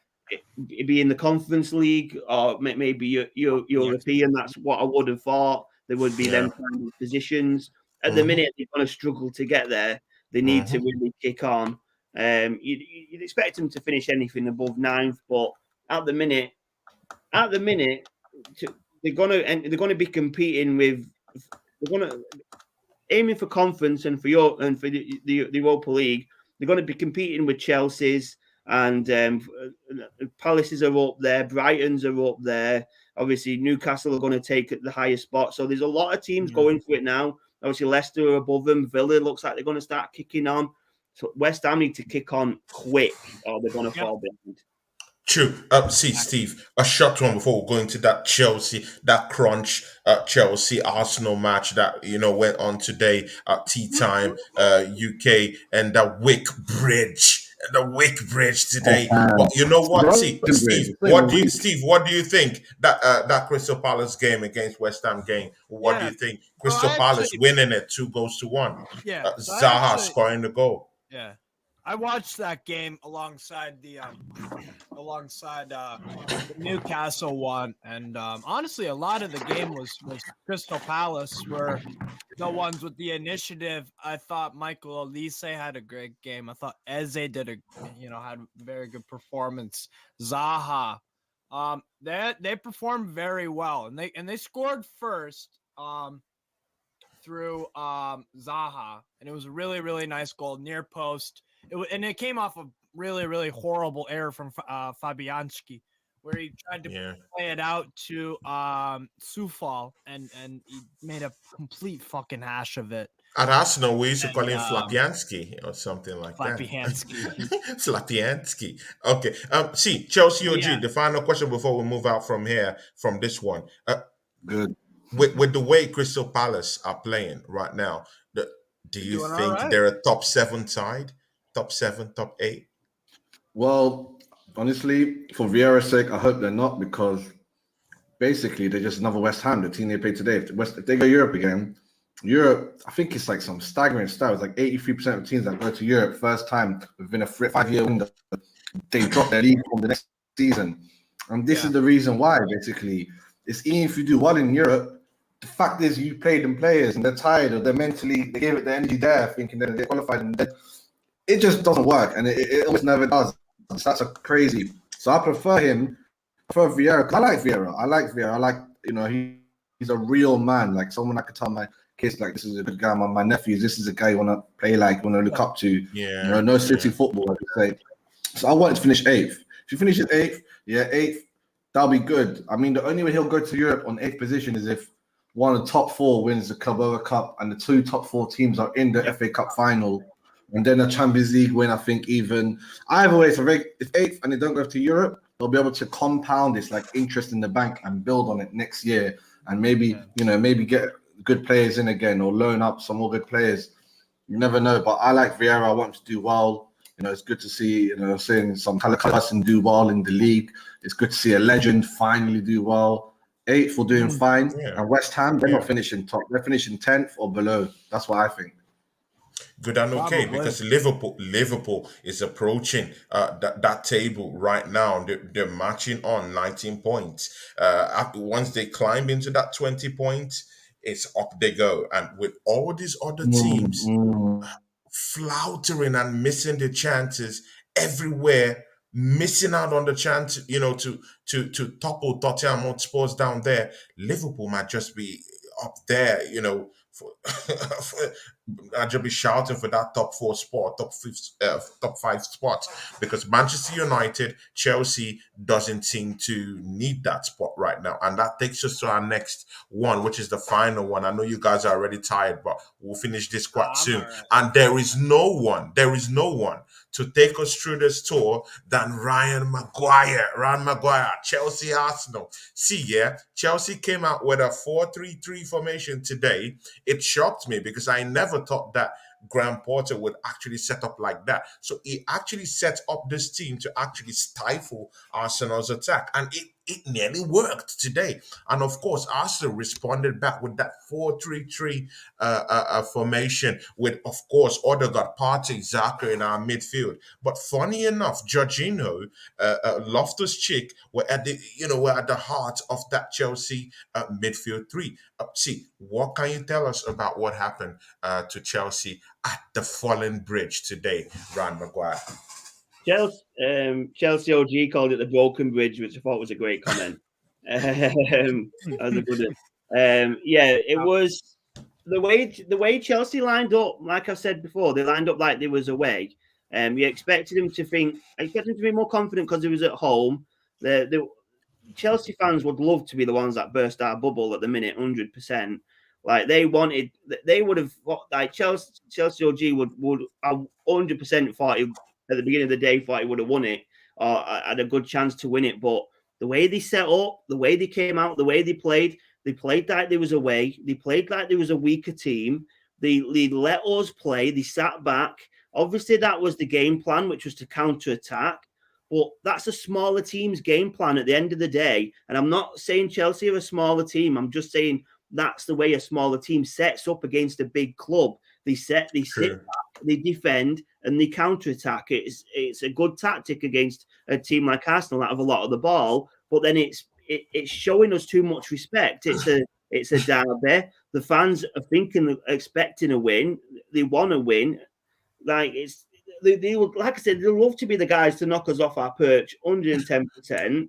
S2: in the Conference League or maybe European. That's what I would have thought. There would be them kind of positions. At the minute, they're going to struggle to get there. They need to really kick on. You'd expect them to finish anything above 9th, but at the minute, they're going to be competing with. They're going to aiming for conference and for the Europa League. They're going to be competing with Chelsea's and Palaces are up there. Brighton's are up there. Obviously, Newcastle are going to take the higher spot. So there's a lot of teams going for it now. Obviously, Leicester are above them. Villa looks like they're going to start kicking on. So West Ham need to kick on quick or they're going to fall behind.
S1: True. See, Steve, a short one before we go into that crunch Chelsea Arsenal match that went on today at tea time, UK, and that Wick Bridge the Wick Bridge today. But you know what, Steve? What do you think that Crystal Palace game against West Ham game? What do you think? Crystal Palace winning it 2-1.
S3: Yeah,
S1: Zaha scoring the goal.
S3: Yeah, I watched that game alongside the Newcastle one, and honestly, a lot of the game was Crystal Palace were the ones with the initiative. I thought Michael Olise had a great game. I thought Eze had a very good performance. Zaha, they performed very well, and they scored first through Zaha, and it was a really, really nice goal near post. It came off a really, really horrible error from Fabianski, where he tried to play it out to Soufal, and he made a complete fucking hash of it.
S1: At Arsenal, we used to call him Flapianski or something like
S3: Flapianski.
S1: that. Flapianski. Okay. See, Chelsea OG, the final question before we move out from here, from this one.
S4: Good.
S1: With the way Crystal Palace are playing right now, do you think they're a top 7 side? Top 7, top 8?
S4: Well, honestly, for Vieira's sake, I hope they're not, because basically they're just another West Ham, the team they played today. If they go Europe again, I think it's like some staggering stat. It's like 83% of teams that go to Europe first time within a 5-year window, they drop their league from the next season. And this is the reason why, basically. It's even if you do well in Europe, the fact is you play them players and they're tired, or they gave it the energy there, thinking that they qualified, and it just doesn't work, and it almost never does. That's a crazy. So I prefer Vieira, because I like Vieira. He's a real man, like someone I could tell my kids, like, this is a good guy. My nephews, this is a guy you want to play like, want to look up to.
S1: Yeah.
S4: No city football, I would say. So I want him to finish 8th. If he finishes 8th, 8th, that'll be good. I mean, the only way he'll go to Europe on 8th position is if one of the top 4 wins the Carabao Cup and the 2 top 4 teams are in the FA Cup final, and then a Champions League win. I think even either way, if 8th and they don't go to Europe, they'll be able to compound this like interest in the bank and build on it next year, and maybe get good players in again, or loan up some more good players. You never know. But I like Vieira. I want him to do well. It's good to see, seeing some Callum do well in the league. It's good to see a legend finally do well. 8th for doing fine. Yeah. And West Ham, they're not finishing top. They're finishing 10th or below. That's what I think.
S1: Good and okay, because Liverpool is approaching that table right now. They're marching on 19 points. Once they climb into that 20 points, it's up they go. And with all these other teams floundering and missing the chances everywhere, missing out on the chance, to topple Tottenham Spurs down there, Liverpool might just be up there, I'd just be shouting for that top 4 spot, top 5 spot, because Manchester United, Chelsea doesn't seem to need that spot right now. And that takes us to our next one, which is the final one. I know you guys are already tired, but we'll finish this quite soon. Right. And there is no one to take us through this tour than Ryan Maguire, Chelsea Arsenal. See, Chelsea came out with a 4-3-3 formation today. It shocked me because I never thought that Graham Potter would actually set up like that. So he actually set up this team to actually stifle Arsenal's attack, and it nearly worked today. And of course, Arsenal responded back with that 4-3-3 formation with, of course, Odegaard, Partey, Xhaka in our midfield. But funny enough, Jorginho, Loftus-Cheek were at the heart of that Chelsea midfield 3. See, what can you tell us about what happened to Chelsea at the Fallen Bridge today, Ryan Maguire?
S2: Chelsea OG called it the broken bridge, which I thought was a great comment. It was the way Chelsea lined up. Like I said before, they lined up like they was away. You expected them to be more confident because it was at home. The Chelsea fans would love to be the ones that burst our bubble at the minute, 100%. Like they would have, like Chelsea OG would 100% thought at the beginning of the day thought he would have won it or had a good chance to win it. But the way they set up, the way they came out, the way they played like they was away. They played like there was a weaker team. They let us play. They sat back Obviously, that was the game plan, which was to counter-attack. But that's a smaller team's game plan at the end of the day. And I'm not saying Chelsea are a smaller team. I'm just saying that's the way a smaller team sets up against a big club. They sit back, they defend, and they counter-attack. It's a good tactic against a team like Arsenal that have a lot of the ball. But then it's showing us too much respect. It's a derby. The fans are expecting a win. They want to win. Like like I said, they love to be the guys to knock us off our perch, 110%.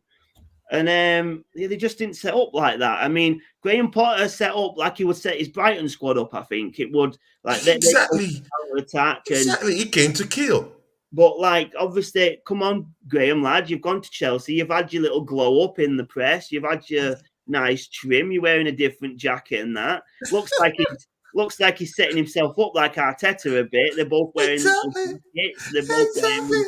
S2: And they just didn't set up like that. I mean, Graham Potter set up like he would set his Brighton squad up. I think it would
S1: exactly
S2: attack.
S1: Exactly, he came to kill.
S2: But like, obviously, come on, Graham, lad, you've gone to Chelsea. You've had your little glow up in the press. You've had your nice trim. You're wearing a different jacket and that. Looks like he's setting himself up like Arteta a bit. They're both wearing kits. They're both wearing.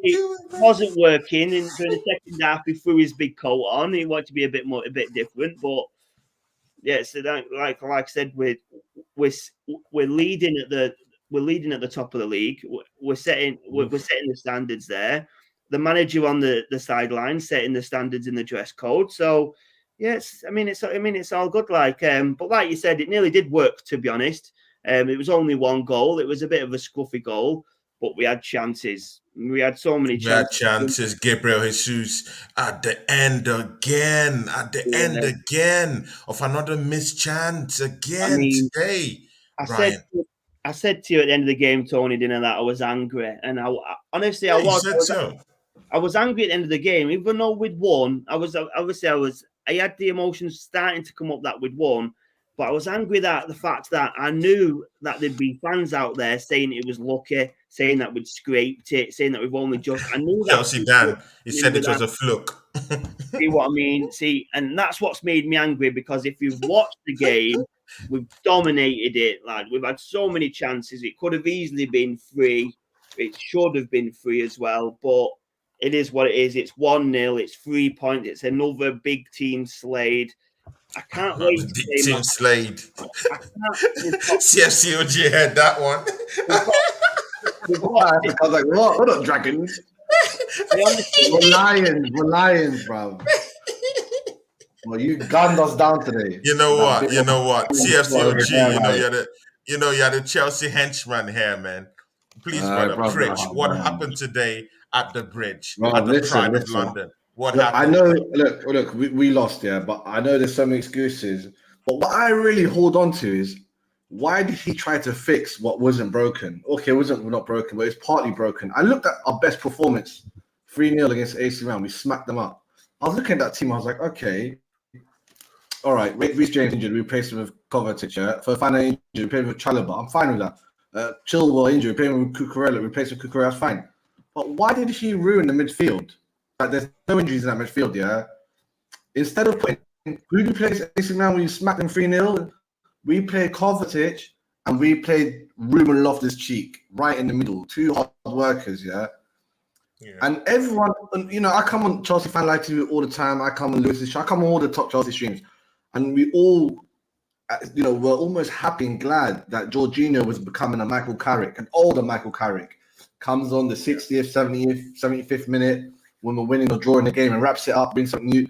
S2: It wasn't working, and during the second half, he threw his big coat on. He wanted to be a bit different, but yeah. So like I said, we're leading at the top of the league. We're setting the standards there. The manager on the sideline setting the standards in the dress code. So. Yes, it's all good. But like you said, it nearly did work. To be honest, it was only one goal. It was a bit of a scruffy goal, but we had chances. We had so many chances.
S1: Gabriel Jesus at the end again. Of another missed chance again today.
S2: I said to you at the end of the game, Tony, that I was angry, and I honestly I was angry at the end of the game, even though we'd won. I had the emotions starting to come up that we'd won, but I was angry that the fact that I knew that there'd be fans out there saying it was lucky, saying that we'd scraped it, saying that we've only just. I knew that.
S1: Chelsea Dan, he said it was a fluke.
S2: See what I mean? See, and that's what's made me angry, because if you've watched the game, we've dominated it, lad. We've had so many chances. It could have easily been 3. It should have been 3 as well, but. It is what it is. It's 1-0. It's 3 points. It's another big team slayed. I can't wait to
S1: big team slayed. CFCOG had that one.
S4: I was like, what? We're not dragons. We're lions, bro. Well, you gunned us down today.
S1: You know what? CFCOG, you had a Chelsea henchman here, man. Please, brother, preach. What happened today at the bridge, at the Pride of London? What happened?
S4: I know, look, we lost, yeah, but I know there's so many excuses. But what I really hold on to is, why did he try to fix what wasn't broken? Okay, we're not broken, but it's partly broken. I looked at our best performance, 3-0 against AC Milan. We smacked them up. I was looking at that team. I was like, okay, all right, Reece James injured. We replaced him with Kovacic. Yeah? Fofana injured. We replaced him with Chalobah. I'm fine with that. Chilwell injury, playing with Cucurella, replaced with Cucurella, that's fine. But why did he ruin the midfield? Like, there's no injuries in that midfield, yeah? Instead of putting who plays AC Milan when you smack them 3-0, we played Kovacic and we played Ruben Loftus-Cheek right in the middle, 2 hard workers, yeah? And everyone, I come on Chelsea Fan Live TV all the time. I come on Lewis's show. I come on all the top Chelsea streams. And we all, we're almost happy and glad that Jorginho was becoming a Michael Carrick, an older Michael Carrick. Comes on the 60th, 70th, 75th minute when we're winning or drawing the game and wraps it up, brings something new.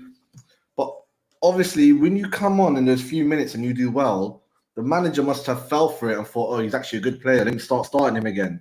S4: But obviously, when you come on in those few minutes and you do well, the manager must have fell for it and thought, oh, he's actually a good player. Let me start starting him again.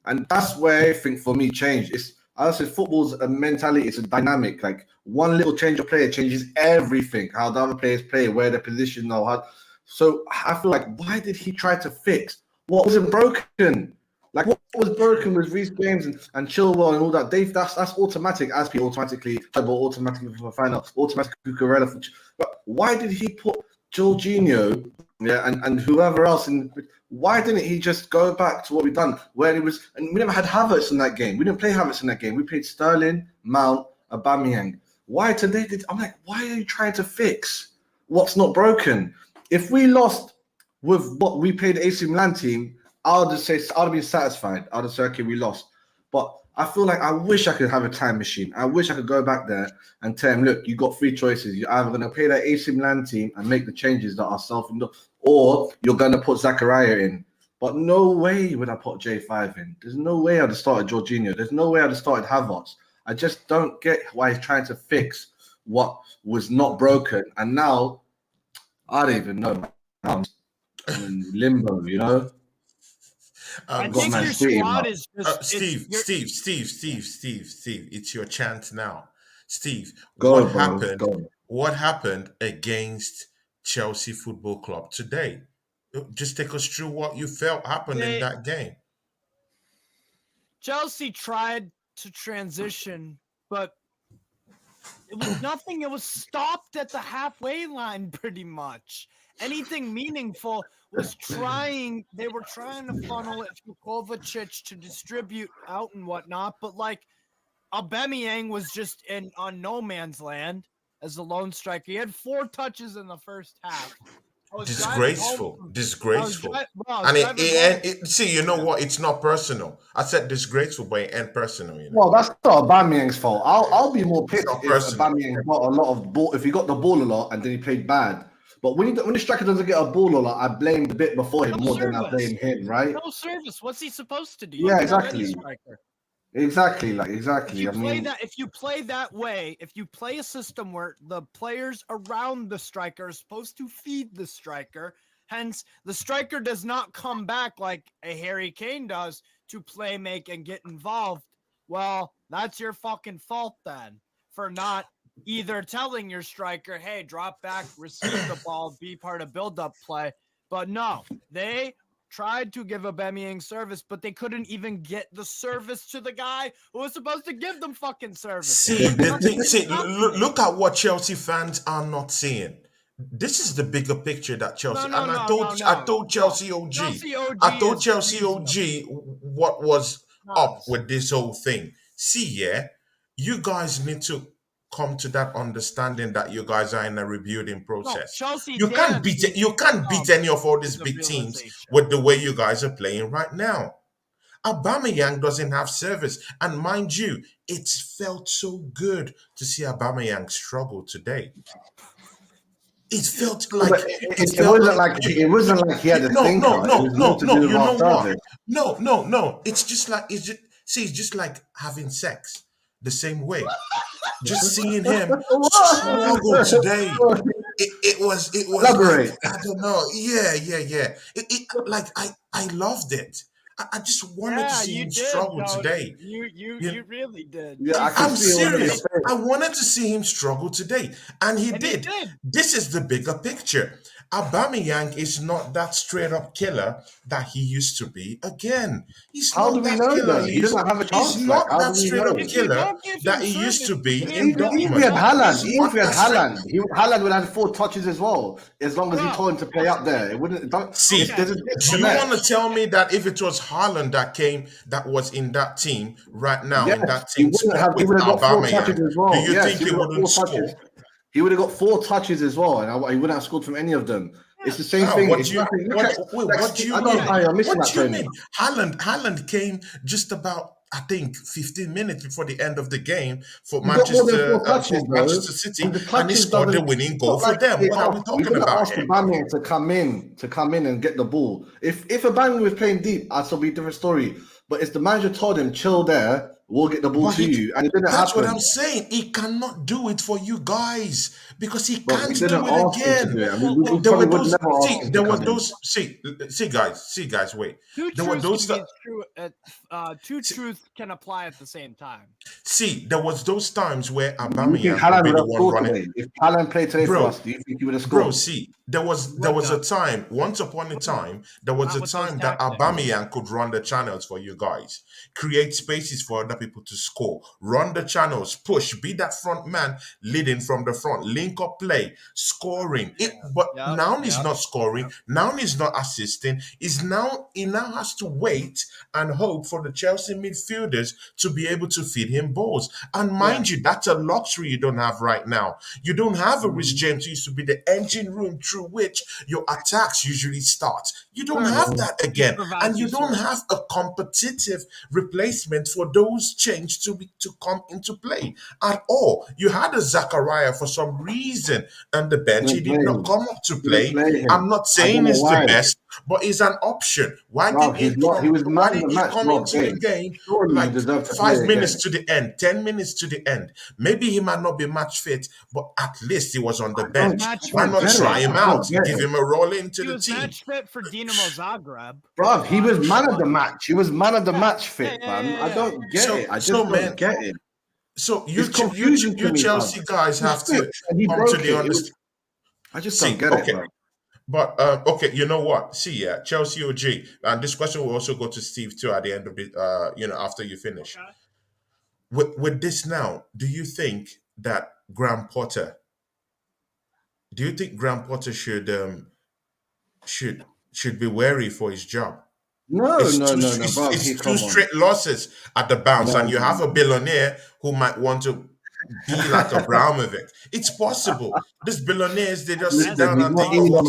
S4: And that's where everything for me changed. I said, football's a mentality. It's a dynamic. Like, one little change of player changes everything. How the other players play, where their position are. So I feel like, why did he try to fix what wasn't broken? Like, what was broken was Reece James and Chilwell and all that. Dave, that's automatic. Aspi automatically, automatically for final, automatically Cucurella. But why did he put Jorginho, and whoever else in? Why didn't he just go back to what we've done, where it was? And we never had Havertz in that game. We didn't play Havertz in that game. We played Sterling, Mount, Aubameyang. Why today? I'm like, why are you trying to fix what's not broken? If we lost with what we played the AC Milan team, I would have been satisfied. I would have said, okay, we lost. But I feel like I wish I could have a time machine. I wish I could go back there and tell him, look, you got 3 choices. You're either going to play that AC Milan team and make the changes that are self-indulgent, or you're going to put Zakaria in. But no way would I put J5 in. There's no way I'd have started Jorginho. There's no way I'd have started Havertz. I just don't get why he's trying to fix what was not broken. And now, I don't even know. I'm in limbo, you know?
S3: I
S4: got
S3: think
S4: Man
S3: your
S4: City
S3: squad
S4: now.
S3: is just
S1: Steve, it's your chance now. Steve,
S4: Go,
S1: what
S4: bro.
S1: happened?
S4: Go.
S1: What happened against Chelsea Football Club today? Just take us through what you felt happened in that game.
S3: Chelsea tried to transition, but it was nothing. It was stopped at the halfway line pretty much. Anything meaningful was trying. They were trying to funnel it through Kovacic to distribute out and whatnot, but like Aubameyang was just on no man's land as a lone striker. He had 4 touches in the first half.
S1: Disgraceful. See, you know what? It's not personal. I said disgraceful, but it ain't personal. You know?
S4: Well, that's not Aubameyang's fault. I'll be more pissed if
S1: personal.
S4: Aubameyang got a lot of ball. If he got the ball a lot and then he played bad. But when the striker doesn't get a ball a lot, I blame the bit before him more than I blame him, right?
S3: No service. What's he supposed to do?
S4: Yeah, exactly. Exactly.
S3: If you play that way, if you play a system where the players around the striker are supposed to feed the striker, hence the striker does not come back like a Harry Kane does to play, make, and get involved. Well, that's your fucking fault then for not either telling your striker, hey, drop back, receive the ball, be part of build-up play. But no, they tried to give Aubameyang service, but they couldn't even get the service to the guy who was supposed to give them fucking service.
S1: Look at what Chelsea fans are not seeing. This is the bigger picture that Chelsea. I told Chelsea OG. I told Chelsea OG what was up with this whole thing. See, you guys need to come to that understanding that you guys are in a rebuilding process. You can't beat any of all these big teams with the way you guys are playing right now. Aubameyang doesn't have service, and mind you, it's felt so good to see Aubameyang struggle today. It felt like
S4: it wasn't like he had a thinker.
S1: No. It's just like having sex the same way. Just seeing him struggle today. It was
S4: Elaborate.
S1: Like, I don't know. Yeah. I loved it. I just wanted to see him struggle today.
S3: You really did.
S4: Yeah,
S1: I'm serious. I wanted to see him struggle today, and he did. This is the bigger picture. Aubameyang is not that straight up killer that he used to be. Again, he's
S4: how
S1: not
S4: do we
S1: that
S4: know
S1: killer.
S4: that? He doesn't have a chance.
S1: He's not that straight up killer that he used to be in Dortmund.
S4: Even if we had Haaland, Haaland would have 4 touches as well, as long as he told him to play up there. It wouldn't. Do you
S1: want to tell me that if it was Haaland that was in that team right now, in that team,
S4: he would have got 4 touches as well.
S1: Do you think he wouldn't score?
S4: He would have got 4 touches as well, and he wouldn't have scored from any of them. It's the same thing.
S1: What do you mean? Haaland came just about, I think, 15 minutes before the end of the game for Manchester City, and he scored the winning goal for them. What are we talking about?
S4: Aubameyang to come in and get the ball. If Aubameyang was playing deep, I'd still be a different story. But it's the manager told him, chill there, we'll get the ball to you. And it didn't happen.
S1: That's what I'm saying. He cannot do it for you guys because he can't do it again. Guys, wait.
S3: Two truths can apply at the same time.
S1: See, there was those times where Aubameyang
S4: Haaland would have scored today. If Haaland played today for us, do you think he would have scored?
S1: Bro, see, there was a time, once upon a time, there was a time that Aubameyang could run the channels for you guys, create spaces for other people to score, run the channels, push, be that front man leading from the front, link up play, scoring. Now he's not scoring. Now he's not assisting. He now has to wait and hope for the Chelsea midfielders to be able to feed him balls. And mind you, that's a luxury you don't have right now. You don't have a Rich James who used to be the engine room through which your attacks usually start. You don't have that again. And you don't have a competitive replacement for those rules changed to come into play at all. You had a Zachariah for some reason on the bench. He did not come up to play. I'm not saying he's the best, but he's an option. Why didn't he come?
S4: He was
S1: Why
S4: man of
S1: didn't
S4: the
S1: he
S4: match,
S1: come
S4: Rob.
S1: into the game
S4: Surely
S1: like
S4: you deserve to
S1: 5
S4: play
S1: minutes
S4: again.
S1: to the end, 10 minutes to the end? Maybe he might not be match fit, but at least he was on the bench. Why not try him out? Give him a role into the team.
S3: He was match fit for Dinamo Zagreb.
S4: Bro, he was man of the match. He was man of the match fit, man. I don't get it. I just don't get it.
S1: So you Chelsea guys have to come to the understanding.
S4: I just don't get it, bro.
S1: But okay, you know what? See, Chelsea OG, and this question will also go to Steve too at the end of the after you finish. Okay. With this now, do you think that Graham Potter should be wary for his job?
S4: No, bro.
S1: It's two straight losses at the bounce, and you have a billionaire who might want to be like Abramovich. It's possible. These billionaires, they just sit down and think,
S4: He's not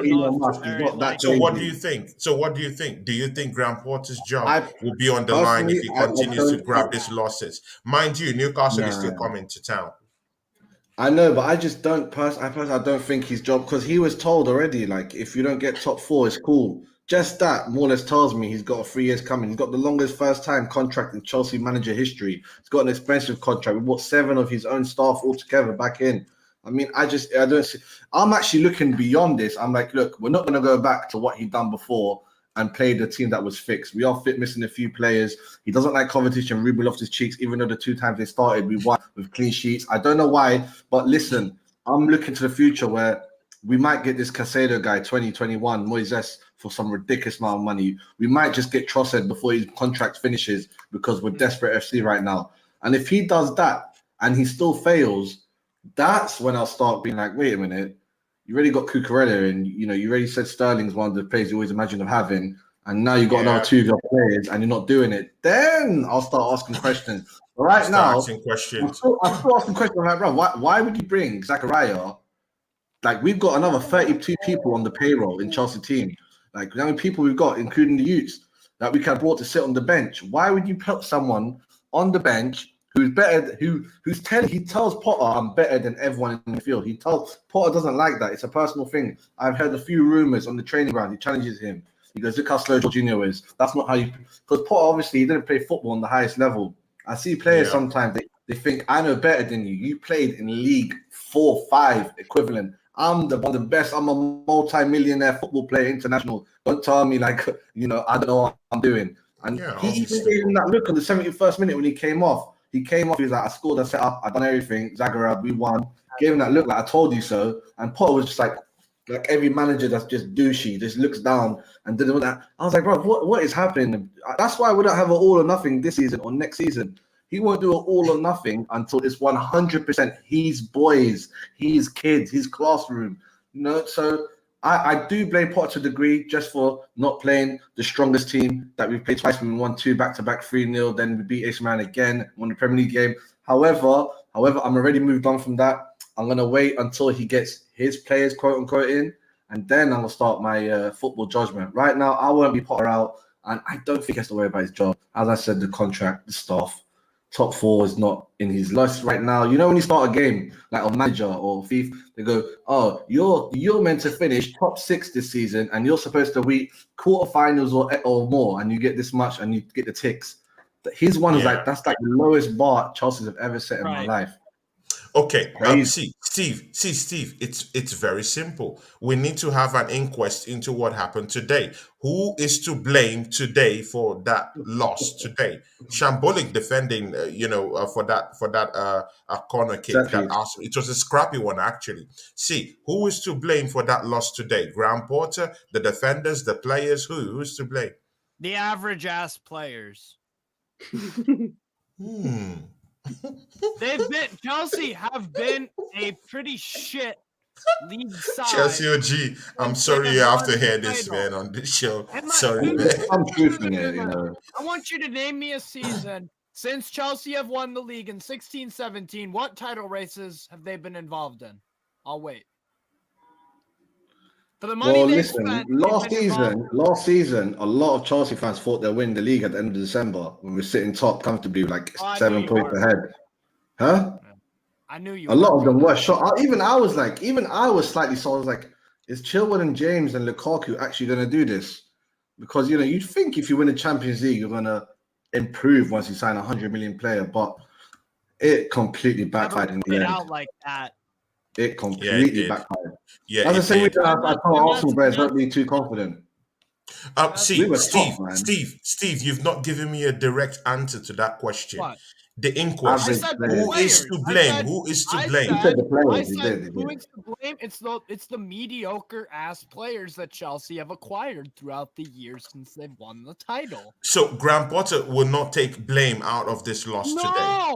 S4: Elon Musk. He's not that.
S1: So what do you think? Do you think Graham Porter's job will be on the line if he continues to grab these losses? Mind you, Newcastle is still coming to town.
S4: I know, but I just don't. I don't think his job, because he was told already, like, if you don't get top 4, it's cool. Just that more or less tells me he's got a 3 years coming. He's got the longest first-time contract in Chelsea manager history. He's got an expensive contract. We brought 7 of his own staff altogether back in. I mean, I don't see. I'm actually looking beyond this. I'm like, look, we're not going to go back to what he'd done before and play the team that was fixed. We are missing a few players. He doesn't like competition. Ruben Loftus-Cheek, even though the 2 times they started, we won with clean sheets. I don't know why, but listen, I'm looking to the future where we might get this Casado guy, 2021, Moises, for some ridiculous amount of money. We might just get Trossard before his contract finishes because we're desperate FC right now. And if he does that and he still fails, that's when I'll start being like, wait a minute, you already got Cucurella and, you already said Sterling's one of the players you always imagine of having, and now you got another 2 good players and you're not doing it. Then I'll start asking questions. But right now, I'm still asking questions. I'm like, bro, why would you bring Zachariah? Like, we've got another 32 people on the payroll in Chelsea team. Like, how many people we've got, including the youths, that we can brought to sit on the bench? Why would you put someone on the bench who's better, he tells Potter, I'm better than everyone in the field. Potter doesn't like that. It's a personal thing. I've heard a few rumors on the training ground. He challenges him. He goes, look how slow Jorginho is. That's not how you, because Potter, obviously, he didn't play football on the highest level. I see players sometimes, they think, I know better than you. You played in League 4, 5 equivalent. I'm one of the best. I'm a multi-millionaire football player, international. Don't tell me, like, I don't know what I'm doing. And he even gave him that look on the 71st minute when he came off. He was like, I scored, I set up, I done everything. Zagreb, we won. Gave him that look like, I told you so. And Potter was just like every manager that's just douchey, just looks down and did that. I was like, bro, what is happening? That's why we don't have an all or nothing this season or next season. He won't do an all or nothing until it's 100% his boys, his kids, his classroom. So I do blame Potter to a degree just for not playing the strongest team that we've played twice. We won 2 back-to-back 3-0, then we beat AC Milan again, won the Premier League game. However, I'm already moved on from that. I'm going to wait until he gets his players, quote-unquote, in, and then I'm going to start my football judgment. Right now, I won't be Potter out, and I don't think he has to worry about his job. As I said, the contract, the staff. Top 4 is not in his list right now. When you start a game, like on Manager or FIFA, they go, oh, you're meant to finish top 6 this season, and you're supposed to reach quarterfinals or more, and you get this much, and you get the ticks. His one is like, that's like the lowest bar Chelsea's have ever set in my life.
S1: Okay, Steve, it's very simple. We need to have an inquest into what happened today. Who is to blame today for that loss today? Shambolic defending, for that corner kick. It was a scrappy one, actually. See, who is to blame for that loss today? Graham Potter, the defenders, the players. Who's to blame?
S3: The average ass players. Chelsea have been a pretty shit league side.
S1: Chelsea OG, I'm sorry you have to hear this, man, on this show. Sorry, man.
S4: I'm truthing it,
S3: I want you to name me a season since Chelsea have won the league in 16-17. What title races have they been involved in? I'll wait. For the money they
S4: listen,
S3: spent,
S4: last season, a lot of Chelsea fans thought they'd win the league at the end of December when we're sitting top comfortably, like 7 points ahead. Huh?
S3: I knew you.
S4: A lot of them were shocked. Even I was slightly so. I was like, is Chilwell and James and Lukaku actually going to do this? Because you'd think if you win the Champions League, you're going to improve once you sign a 100 million player, but it completely backfired in the end.
S3: Out like that.
S4: It completely backfired.
S1: Yeah,
S4: that's the same reason I told Arsenal players don't be too confident.
S1: Steve, you've not given me a direct answer to that question.
S3: What?
S1: The inquest. Who is to blame? Who is to blame?
S4: You said the players.
S3: Who is to blame? It's the mediocre ass players that Chelsea have acquired throughout the years since they've won the title.
S1: So Graham Potter will not take blame out of this loss today.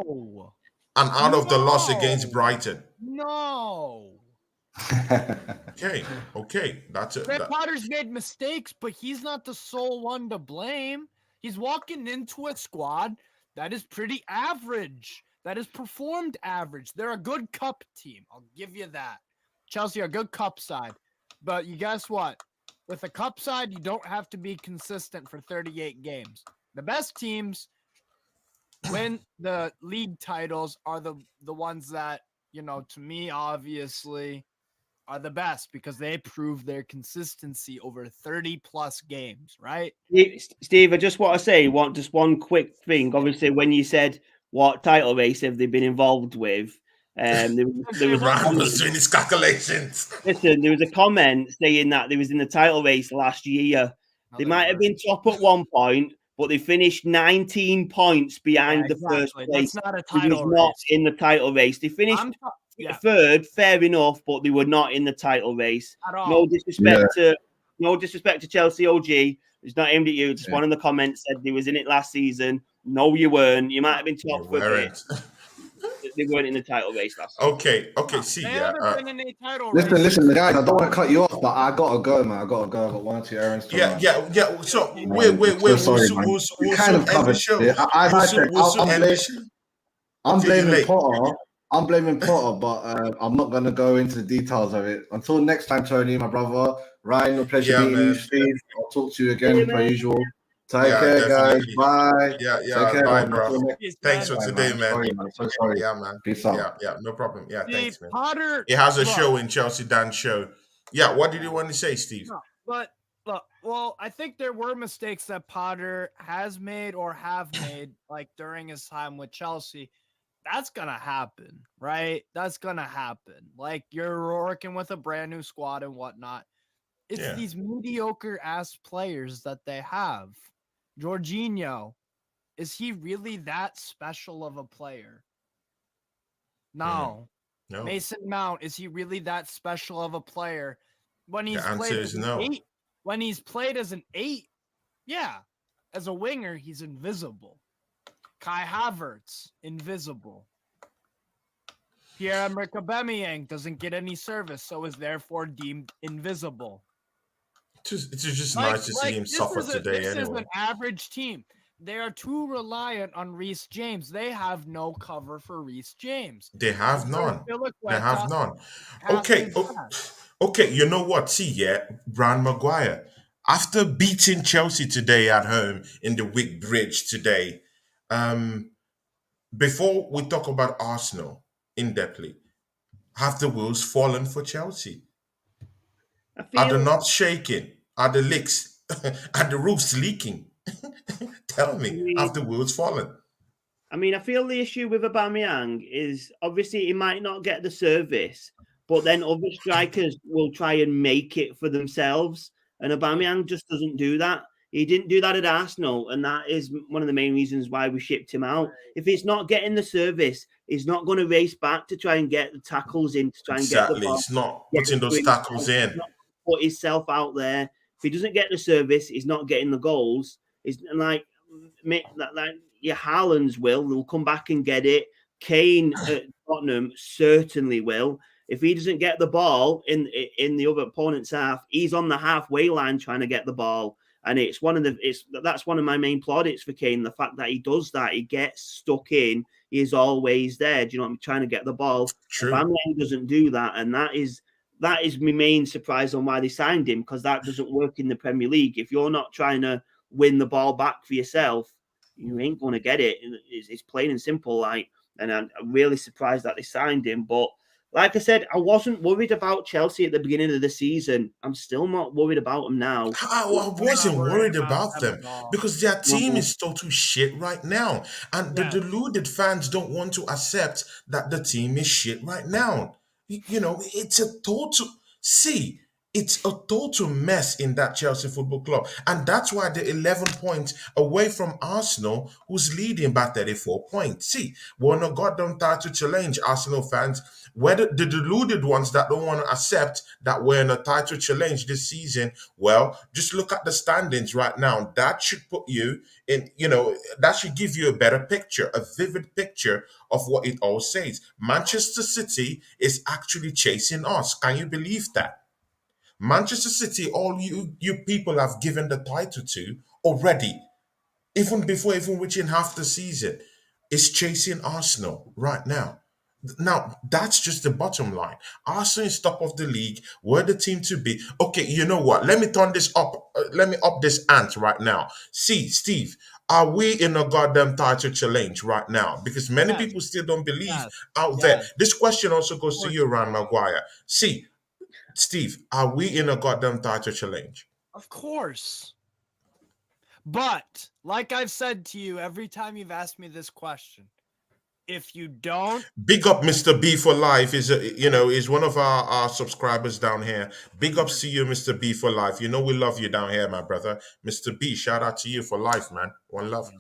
S1: And out of the loss against Brighton.
S3: No.
S1: Okay. That's it.
S3: Graham Potter's made mistakes, but he's not the sole one to blame. He's walking into a squad that is pretty average, that has performed average. They're a good cup team. I'll give you that. Chelsea are a good cup side. But you guess what? With a cup side, you don't have to be consistent for 38 games. The best teams win the league titles are the ones that, to me, obviously, are the best because they prove their consistency over 30-plus games, right?
S2: Steve, I just want to say just one quick thing. Obviously, when you said what title race have they been involved with, there was
S1: Ryan was doing his calculations.
S2: Listen, there was a comment saying that they was in the title race last year. They might have been top at one point, but they finished 19 points behind the first place.
S3: That's not a title race.
S2: Not in the title race. They finished third, fair enough, but they were not in the title race.
S3: At all.
S2: No disrespect to Chelsea OG. It's not aimed at you. Just one of the comments said they was in it last season. No, you weren't. You might have been top for a bit. They weren't in the title race last season.
S1: Okay. See,
S4: listen, guys. I don't want to cut you off, but I gotta go, man. I got 1 or 2 errands to run.
S1: Yeah. So wait.
S4: You kind of covered it. I'm blaming Potter. I'm blaming Potter, but I'm not going to go into the details of it. Until next time, Tony, my brother. Ryan, a pleasure meeting you, Steve. I'll talk to you again, per usual. Take care, guys. Bye.
S1: Bye, bro. Thanks for today, man.
S4: Sorry, man. So sorry.
S1: Yeah, man.
S4: Peace out.
S1: Yeah, no problem. Yeah, thanks, man.
S3: Potter,
S1: he has a show in Chelsea, Dan's show. Yeah, what did you want to say, Steve?
S3: No, but look, I think there were mistakes that Potter has made or have made, like during his time with Chelsea. That's going to happen, right? That's going to happen. Like, you're working with a brand new squad and whatnot. It's these mediocre-ass players that they have. Jorginho, is he really that special of a player? No. Mason Mount, is he really that special of a player? When he's when he's played as an 8, as a winger, he's invisible. Kai Havertz, invisible. Pierre-Emerick Aubameyang doesn't get any service, so is therefore deemed invisible.
S1: It's just nice to see him suffer today.
S3: This is an average team. They are too reliant on Reece James. They have no cover for Reece James.
S1: They have none. Okay. You know what? See, Brian Maguire. After beating Chelsea today at home in the Wick Bridge today, before we talk about Arsenal in-depthly, have the wheels fallen for Chelsea? Are the knobs shaking? Are the leaks? Are the roofs leaking? Tell me, have the wheels fallen?
S2: I mean, I feel the issue with Aubameyang is obviously he might not get the service, but then other strikers will try and make it for themselves, and Aubameyang just doesn't do that. He didn't do that at Arsenal, and that is one of the main reasons why we shipped him out. If he's not getting the service, he's not going to race back to try and get the tackles in, to try and get the ball.
S1: It's not putting those tackles in.
S2: He's not put himself out there. If he doesn't get the service, he's not getting the goals. It's like your Haalands will come back and get it. Kane at Tottenham certainly will. If he doesn't get the ball in the other opponent's half, he's on the halfway line trying to get the ball. And that's one of my main plaudits for Kane, the fact that he does that. He gets stuck in. He is always there. Do you know what I mean? Trying to get the ball.
S1: True.
S2: Aubameyang doesn't do that, and that is that is my main surprise on why they signed him, because that doesn't work in the Premier League. If you're not trying to win the ball back for yourself, you ain't going to get it. It's plain and simple. Like, and I'm really surprised that they signed him. But like I said, I wasn't worried about Chelsea at the beginning of the season. I'm still not worried about them now.
S1: I wasn't worried about them because their team
S2: No.
S1: is total shit right now. And the
S3: Yeah.
S1: deluded fans don't want to accept that the team is shit right now. You know, it's a total, see, it's a total mess in that Chelsea Football Club. And that's why they're 11 points away from Arsenal, who's leading by 34 points. See, we're on a goddamn title challenge, Arsenal fans. Whether the deluded ones that don't want to accept that we're in a title challenge this season, well, just look at the standings right now. That should put you in, you know, that should give you a better picture, a vivid picture of what it all says. Manchester City is actually chasing us. Can you believe that? Manchester City, all you people have given the title to already, even before even reaching half the season, is chasing Arsenal right now. Now, that's just the bottom line. Arsenal is top of the league. We're the team to be. Okay, you know what? Let me turn this up. Let me up this ant right now. See, Steve, are we in a goddamn title challenge right now? Because many
S3: Yes.
S1: people still don't believe
S3: Yes.
S1: out there.
S3: Yes.
S1: This question also goes to you, Ryan Maguire. See, Steve, are we in a goddamn title challenge?
S3: Of course. But like I've said to you every time you've asked me this question, if you don't,
S1: Big up Mr. B for life is is one of our subscribers down here. Big ups to you, Mr. B for life. You know we love you down here, my brother. Mr. B, shout out to you for life, man. One love.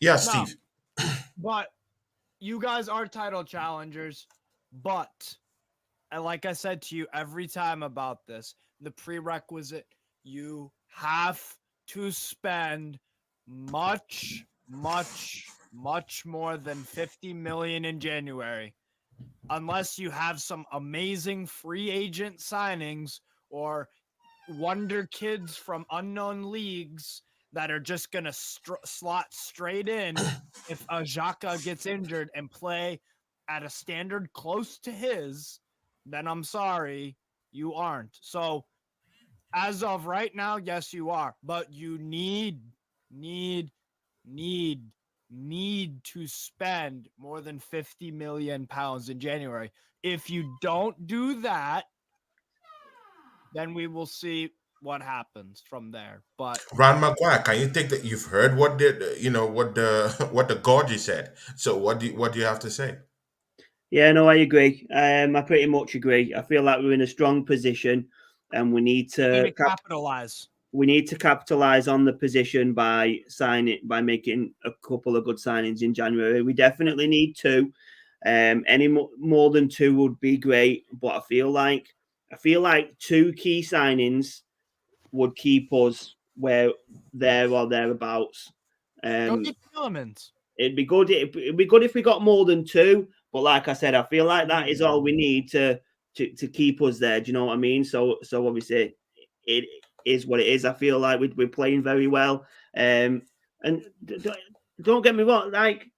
S1: Yeah,
S3: no,
S1: Steve.
S3: but you guys are title challengers. But and like I said to you every time about this, the prerequisite, you have to spend much more than 50 million in January, unless you have some amazing free agent signings or wonder kids from unknown leagues that are just gonna slot straight in if a Xhaka gets injured and play at a standard close to his. Then I'm sorry, you aren't. So as of right now, yes, you are, but you need to spend more than 50 million pounds in January. If you don't do that, then we will see what happens from there. But
S1: Ron Maguire, can you take that? You've heard what what the Gorgie said. So what do you have to say?
S2: Yeah, no, I agree. I pretty much agree. I feel like we're in a strong position, and we need to
S3: capitalize.
S2: We need to capitalize on the position by making a couple of good signings in January. We definitely need two. Any more than two would be great, but I feel like two key signings would keep us there or thereabouts.
S3: Go get Tielemans.
S2: It'd be good. It'd be good if we got more than two. But like I said, I feel like that is all we need to keep us there. Do you know what I mean? So obviously it is what it is. I feel like we're playing very well. And don't get me wrong. Like,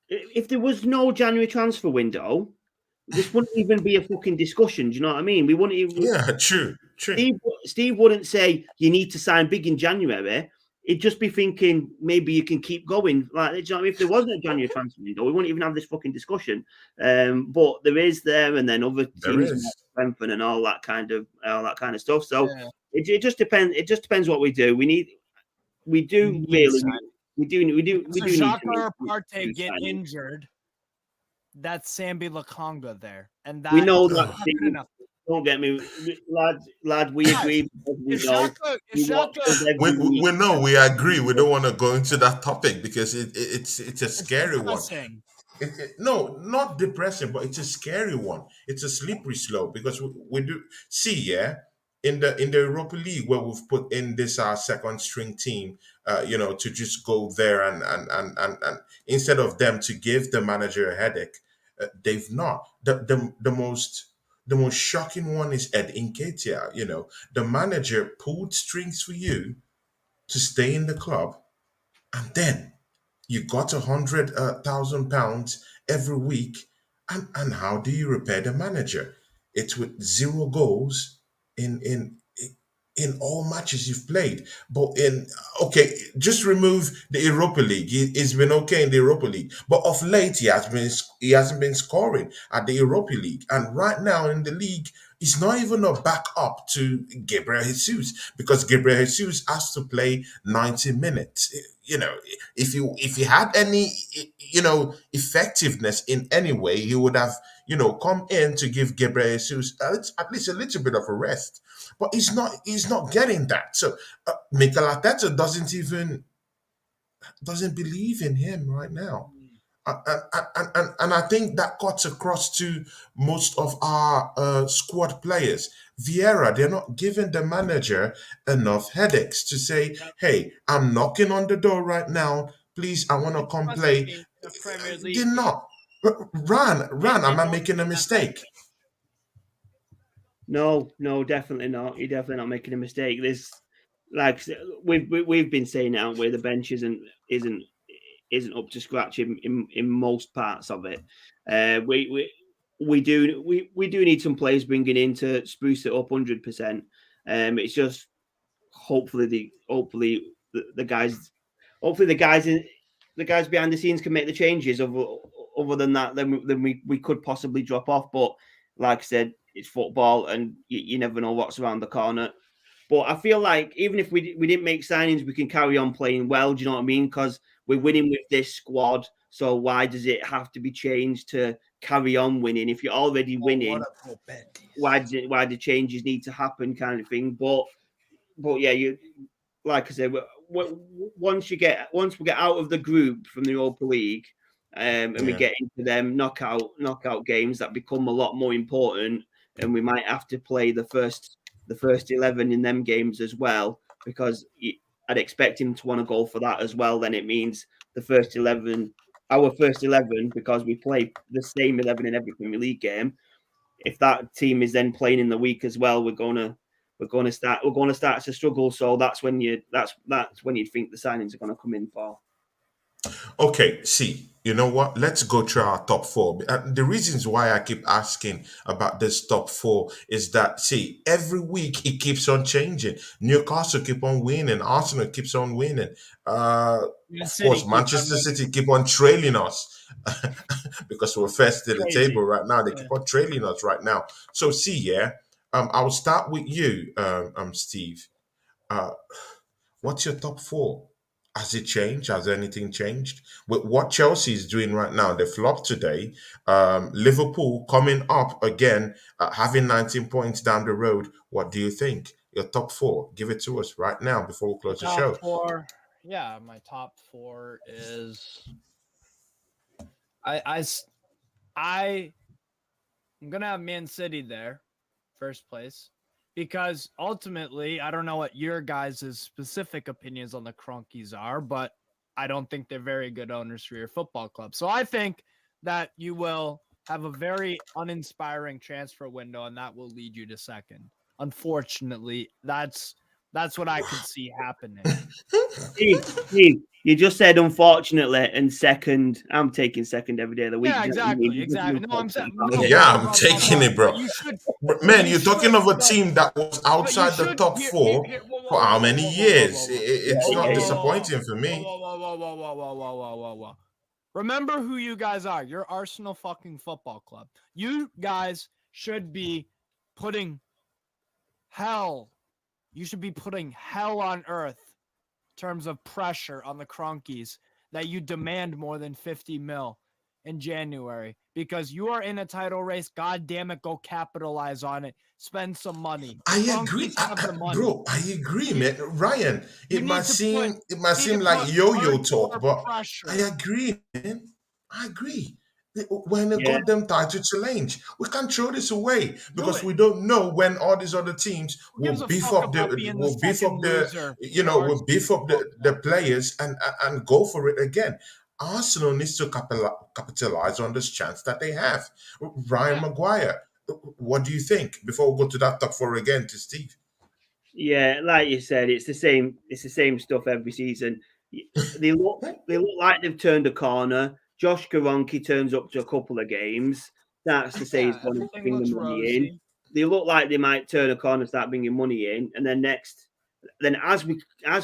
S2: if there was no January transfer window, this wouldn't even be a fucking discussion. Do you know what I mean? We wouldn't even.
S1: Yeah, true.
S2: Steve wouldn't say you need to sign big in January. He'd just be thinking maybe you can keep going. Like, do you know what I mean? If there wasn't a January transfer window, we wouldn't even have this fucking discussion. But there is there, and then other teams strengthen and all that kind of stuff. So it just depends. It just depends what we do. We do need
S3: Xhaka or Partey get injured. That's Sambi Lakanga there, and that
S2: we know that. Don't get me, lad. We agree. We know.
S1: We know. We agree. We don't want to go into that topic because it's a scary one. No, not depressing, but it's a scary one. It's a slippery slope because we do see, in the Europa League where we've put in this second string team, to just go there and instead of them to give the manager a headache, they've not. The most shocking one is Ed Nketiah. The manager pulled strings for you to stay in the club, and then you got £100,000 every week. And how do you repay the manager? it's with 0 goals in all matches you've played. But just remove the Europa League. He's been okay in the Europa League, but of late he hasn't been scoring at the Europa League, and right now in the league, he's not even a backup to Gabriel Jesus, because Gabriel Jesus has to play 90 minutes. If he had any effectiveness in any way, he would have come in to give Gabriel Jesus at least a little bit of a rest. But he's not getting that. So Mikel Arteta doesn't believe in him right now. And I think that cuts across to most of our squad players. Vieira, they're not giving the manager enough headaches to say, hey, I'm knocking on the door right now. Please, I want to come play.
S3: The Premier League.
S1: They're not. Run, am I making a mistake?
S2: No, definitely not. You're definitely not making a mistake. This, like we've been saying, haven't we? The bench isn't up to scratch in most parts of it. We do need some players bringing in to spruce it up 100%. It's just hopefully the guys behind the scenes can make the changes. Other than that, then we could possibly drop off. But like I said, it's football, and you never know what's around the corner. But I feel like even if we didn't make signings, we can carry on playing well. Do you know what I mean? Because we're winning with this squad. So why does it have to be changed to carry on winning? If you're already winning, why do changes need to happen, kind of thing? But yeah, you like I said, once we get out of the group from the Europa League, and we get into them knockout games that become a lot more important, and we might have to play the first 11 in them games as well, because I'd expect him to want to go for that as well. Then it means our first 11, because we play the same 11 in every Premier League game. If that team is then playing in the week as well, we're going to start to struggle. So that's when you'd think the signings are going to come in for.
S1: Okay, see, you know what? Let's go through our top 4. The reasons why I keep asking about this top 4 is that, see, every week it keeps on changing. Newcastle keep on winning. Arsenal keeps on winning. Of course, Manchester City keep on trailing us because we're first at the table right now. They keep on trailing us right now. So, see, I'll start with you, Steve. What's your top 4? Has it changed? Has anything changed? With what Chelsea is doing right now, they flopped today. Liverpool coming up again, having 19 points down the road. What do you think? Your top 4. Give it to us right now before we close the show.
S3: Top 4. Yeah, my top 4 is I'm gonna have Man City there, first place. Because ultimately, I don't know what your guys' specific opinions on the Cronkies are, but I don't think they're very good owners for your football club. So I think that you will have a very uninspiring transfer window, and that will lead you to second. Unfortunately, that's what I could see happening.
S2: Steve, you just said unfortunately, and second. I'm taking second every day of the week.
S3: Yeah, exactly. No, I'm saying.
S1: I'm taking it, bro. Man, you're talking of a team that was outside the top 4 for how many years? It's not disappointing for me.
S3: Whoa. Remember who you guys are. You're Arsenal fucking Football Club. You guys should be putting hell. You should be putting hell on earth in terms of pressure on the Cronkies that you demand more than 50 mil in January, because you are in a title race. God damn it, go capitalize on it. Spend some money.
S1: I agree, bro. I agree, man. Ryan, it might seem like yo-yo talk, but pressure. I agree, man. I agree. When a goddamn title challenge, we can't throw this away because we don't know when all these other teams will beef up the players and go for it again. Arsenal needs to capitalize on this chance that they have. Ryan Maguire, what do you think? Before we go to that top 4 again to Steve.
S2: Yeah, like you said, it's the same stuff every season. They look like they've turned a corner. Josh Karonki turns up to a couple of games. That's to say he's going to bring the money in. they look like they might turn a corner, start bringing money in, and then as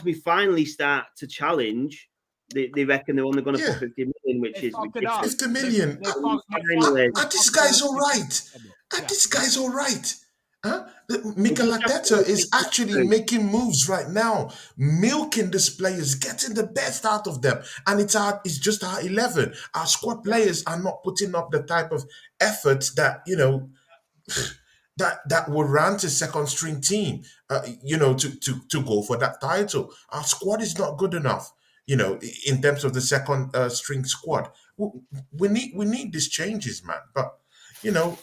S2: we finally start to challenge, they reckon they're only going to put 50 million, which is ridiculous.
S1: 50 million. This guy's all right. This guy's all right. Huh? Mikel Arteta is actually making moves right now, milking these players, getting the best out of them, and it's just our 11. Our squad players are not putting up the type of efforts that that would warrant a second string team, to go for that title. Our squad is not good enough, in terms of the second string squad. We need these changes, man. But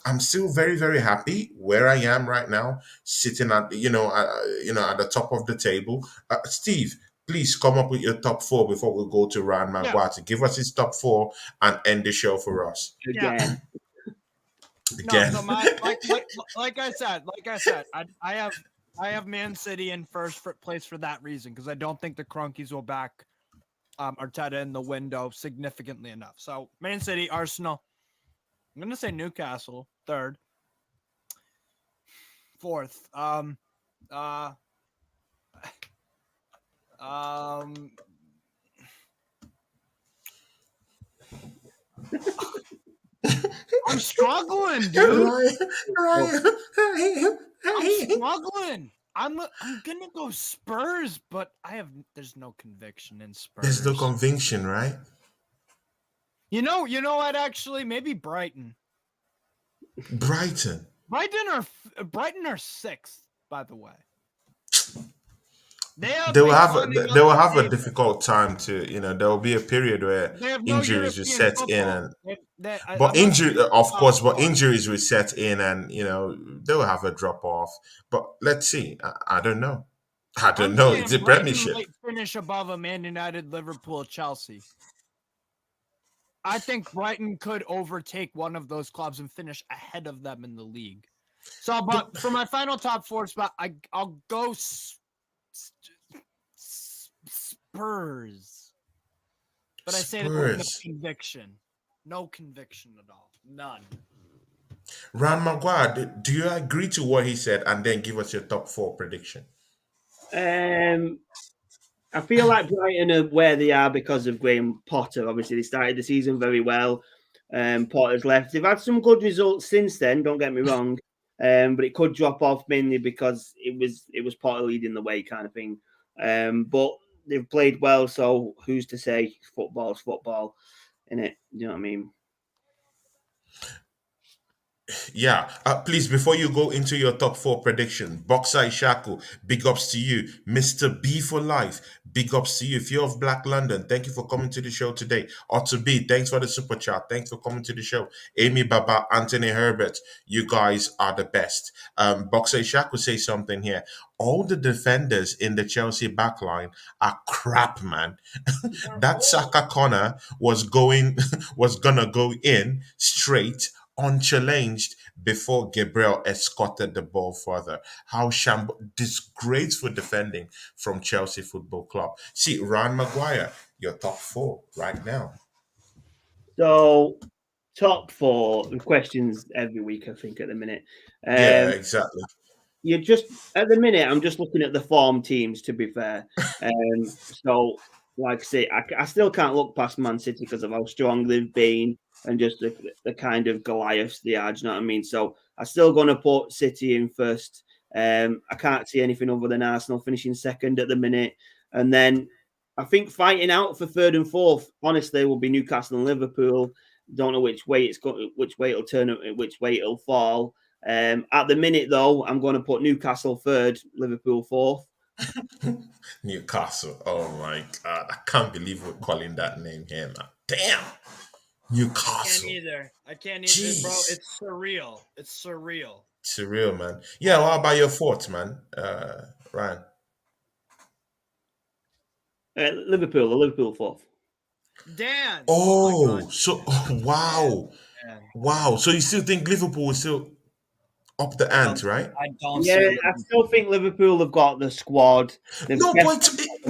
S1: I'm still very, very happy where I am right now, sitting at at the top of the table. Steve, please come up with your top 4 before we go to Ryan Maguire to give us his top 4 and end the show for us.
S2: Again.
S3: No, so like I said, I have Man City in first place for that reason, because I don't think the Cronkies will back Arteta in the window significantly enough. So Man City, Arsenal. I'm gonna say Newcastle third, fourth. I'm struggling, dude. I'm struggling. I'm gonna go Spurs, but there's no conviction in Spurs.
S1: There's no conviction, right?
S3: You know what? Actually, maybe Brighton.
S1: Brighton
S3: are 6th, by the way. They will
S1: have a difficult time to, there will be a period where injuries will set in, injuries will set in, and they will have a drop off. But let's see. I don't know. It's a Premiership.
S3: Finish above a Man United, Liverpool, Chelsea. I think Brighton could overtake one of those clubs and finish ahead of them in the league. So, but for my final top 4 spot, I'll go Spurs. But I say that with no conviction. No conviction at all. None.
S1: Ron Maguire, do you agree to what he said, and then give us your top 4 prediction?
S2: I feel like Brighton are where they are because of Graham Potter. Obviously, they started the season very well. Potter's left. They've had some good results since then, don't get me wrong. But it could drop off mainly because it was Potter leading the way kind of thing. But they've played well, so who's to say? Football's football, innit? You know what I mean?
S1: Yeah, please, before you go into your top 4 prediction, Boxer Ishaku, big ups to you. Mr. B for life, big ups to you. If you're of Black London, thank you for coming to the show today. Otto B, thanks for the super chat. Thanks for coming to the show. Amy Baba, Anthony Herbert, you guys are the best. Boxer Ishaku says something here. All the defenders in the Chelsea backline are crap, man. That Saka corner was gonna go in straight, unchallenged, before Gabriel escorted the ball further. How disgraceful defending from Chelsea Football Club. See, Ron Maguire, your top 4 right now.
S2: So, top 4 questions every week, I think, at the minute.
S1: Yeah, exactly.
S2: You're just at the minute. I'm just looking at the form teams. To be fair, so like I say, I still can't look past Man City because of how strong they've been and just the kind of Goliaths they are. Do you know what I mean? So I'm still going to put City in first. I can't see anything other than Arsenal finishing second at the minute, and then I think fighting out for third and fourth, honestly, will be Newcastle and Liverpool. Don't know which way it'll turn, which way it'll fall. At the minute, though, I'm going to put Newcastle third, Liverpool fourth.
S1: Newcastle. Oh my God, I can't believe we're calling that name here, man. Damn. Newcastle.
S3: I can't either, bro. It's surreal. It's surreal,
S1: man. Yeah, what about your fourth, man? Ryan.
S2: Liverpool fourth.
S3: Dan.
S1: Oh, so wow. Yeah. Wow. So you still think Liverpool will still up the ante, right?
S2: I still think Liverpool have got the squad.
S1: No, but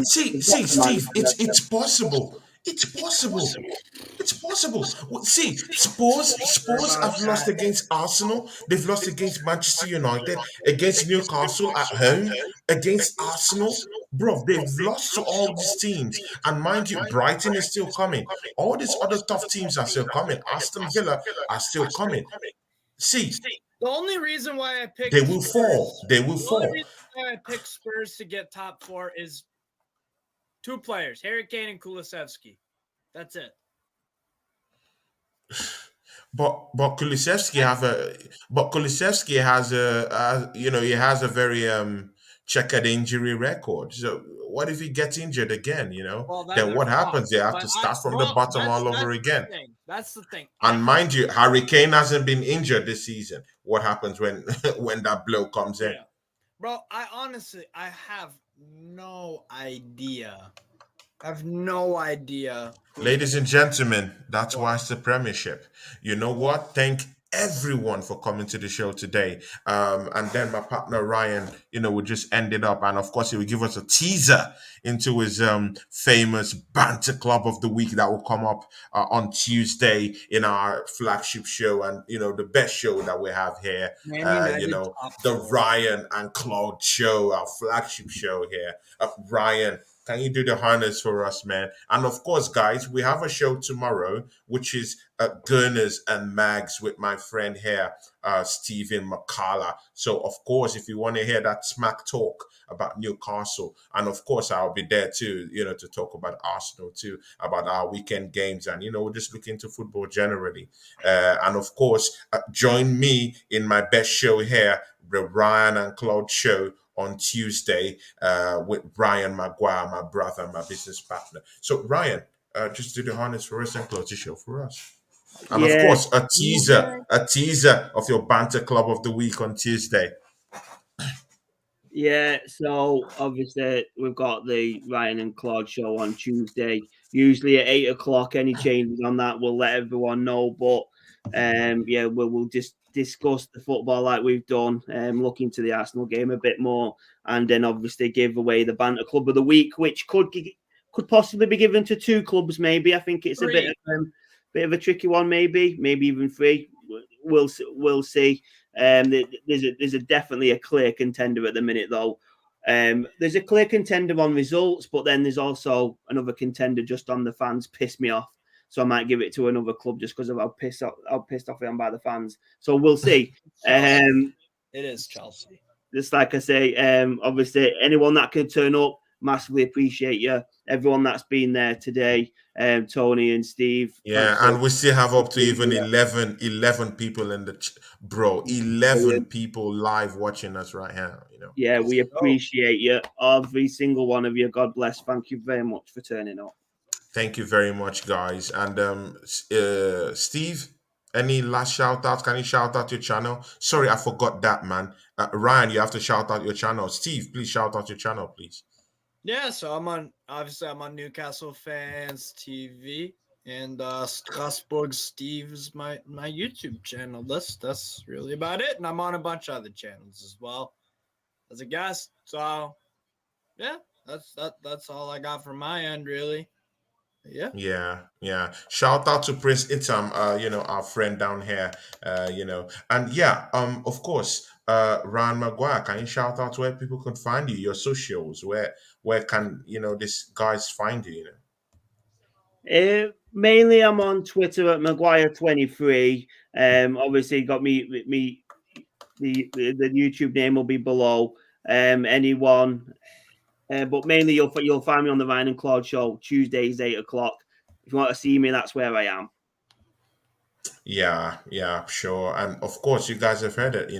S1: see, Steve, it's possible. It's possible. See, Spurs have lost against Arsenal. They've lost against Manchester United, against Newcastle at home, against Arsenal. Bro, they've lost to all these teams. And mind you, Brighton is still coming. All these other tough teams are still coming. Aston Villa are still coming. See,
S3: the only reason why I picked
S1: they will fall. They will
S3: the only
S1: fall.
S3: reason why I picked Spurs to get top 4 is 2 players, Harry Kane and Kulusevski. That's it.
S1: But Kulusevski has he has a very checkered injury record. So what if he gets injured again?
S3: Well,
S1: then what happens? They have to start from the bottom all over again.
S3: That's the thing.
S1: And mind you, Harry Kane hasn't been injured this season. What happens when when that blow comes in?
S3: Bro, I have no idea.
S1: Ladies and gentlemen, that's why it's the Premiership. You know what? Thank everyone for coming to the show today. And then my partner Ryan, will just end it up. And of course, he will give us a teaser into his famous banter club of the week that will come up on Tuesday in our flagship show, and the best show that we have here. The Ryan and Claude show, our flagship show here. Ryan, can you do the honors for us, man? And of course, guys, we have a show tomorrow, which is Gonners and Mags with my friend here, Stephen McCullough. So, of course, if you want to hear that smack talk about Newcastle, and of course, I'll be there too, to talk about Arsenal too, about our weekend games, and we're just looking to football generally. And of course, join me in my best show here, the Ryan and Claude show, on Tuesday with Ryan Maguire, my brother, my business partner. So Ryan, just do the honors for us and close the show for us. And of course, a teaser of your banter club of the week on Tuesday.
S2: Yeah, so obviously we've got the Ryan and Claude show on Tuesday, usually at 8 o'clock. Any changes on that, we'll let everyone know. But we'll just discuss the football like we've done, look into the Arsenal game a bit more, and then obviously give away the banter club of the week, which could possibly be given to 2 clubs. Maybe I think it's 3. a bit of a tricky one. Maybe even 3. We'll see. There's definitely a clear contender at the minute, though. There's a clear contender on results, but then there's also another contender just on the fans. Piss me off. So I might give it to another club just because of how pissed off I am by the fans. So we'll see.
S3: It is Chelsea.
S2: Just like I say, obviously anyone that can turn up, massively appreciate you. Everyone that's been there today, Tony and Steve.
S1: Yeah, and we still have up to even 11 people in the 11 people live watching us right now.
S2: Yeah, we appreciate you, every single one of you. God bless. Thank you very much for turning up.
S1: Thank you very much, guys. And Steve, any last shout outs? Can you shout out your channel? Sorry, I forgot that, man. Ryan, you have to shout out your channel. Steve, please shout out your channel, please.
S3: Yeah, so I'm on Newcastle Fans TV, and Strasbourg Steve's my YouTube channel. That's really about it. And I'm on a bunch of other channels as well as a guest. So yeah, that's all I got from my end, really. Yeah.
S1: Shout out to Prince Itam, our friend down here, and of course, Ryan Maguire. Can you shout out where people can find you, your socials? Where can these guys find you?
S2: Mainly, I'm on Twitter at Maguire23. Obviously, got me. The YouTube name will be below. Anyone. But mainly you'll find me on the Ryan and Claude show Tuesdays 8 o'clock. If you want to see me, that's where I am.
S1: Yeah, sure. And of course, you guys have heard it,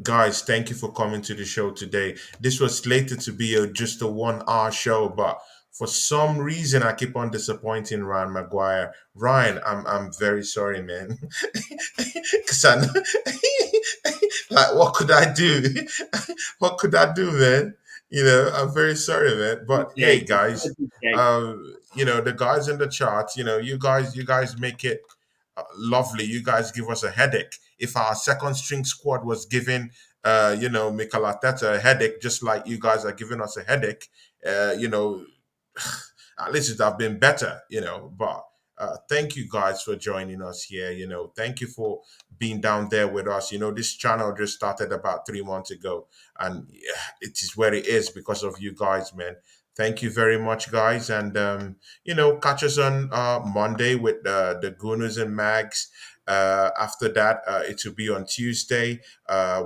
S1: guys, thank you for coming to the show today. This was slated to be just a 1-hour show, but for some reason, I keep on disappointing Ryan Maguire. Ryan, I'm very sorry, man. Because I know, like, what could I do? What could I do, man? I'm very sorry, man. But hey, guys, the guys in the chat, you guys make it lovely. You guys give us a headache. If our second string squad was giving, Mikel Arteta a headache, just like you guys are giving us a headache, at least it would have been better, But thank you guys for joining us here. Thank you for being down there with us. This channel just started about 3 months ago, and it is where it is because of you guys, man. Thank you very much, guys. And, catch us on Monday with the Gunners and Mags. After that, it will be on Tuesday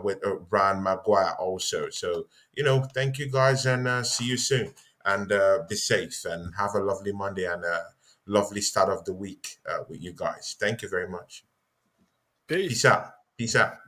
S1: with Brian Maguire also. So, thank you guys, and see you soon. And be safe and have a lovely Monday and a lovely start of the week with you guys. Thank you very much.
S3: Peace.
S1: Peace out. Peace out.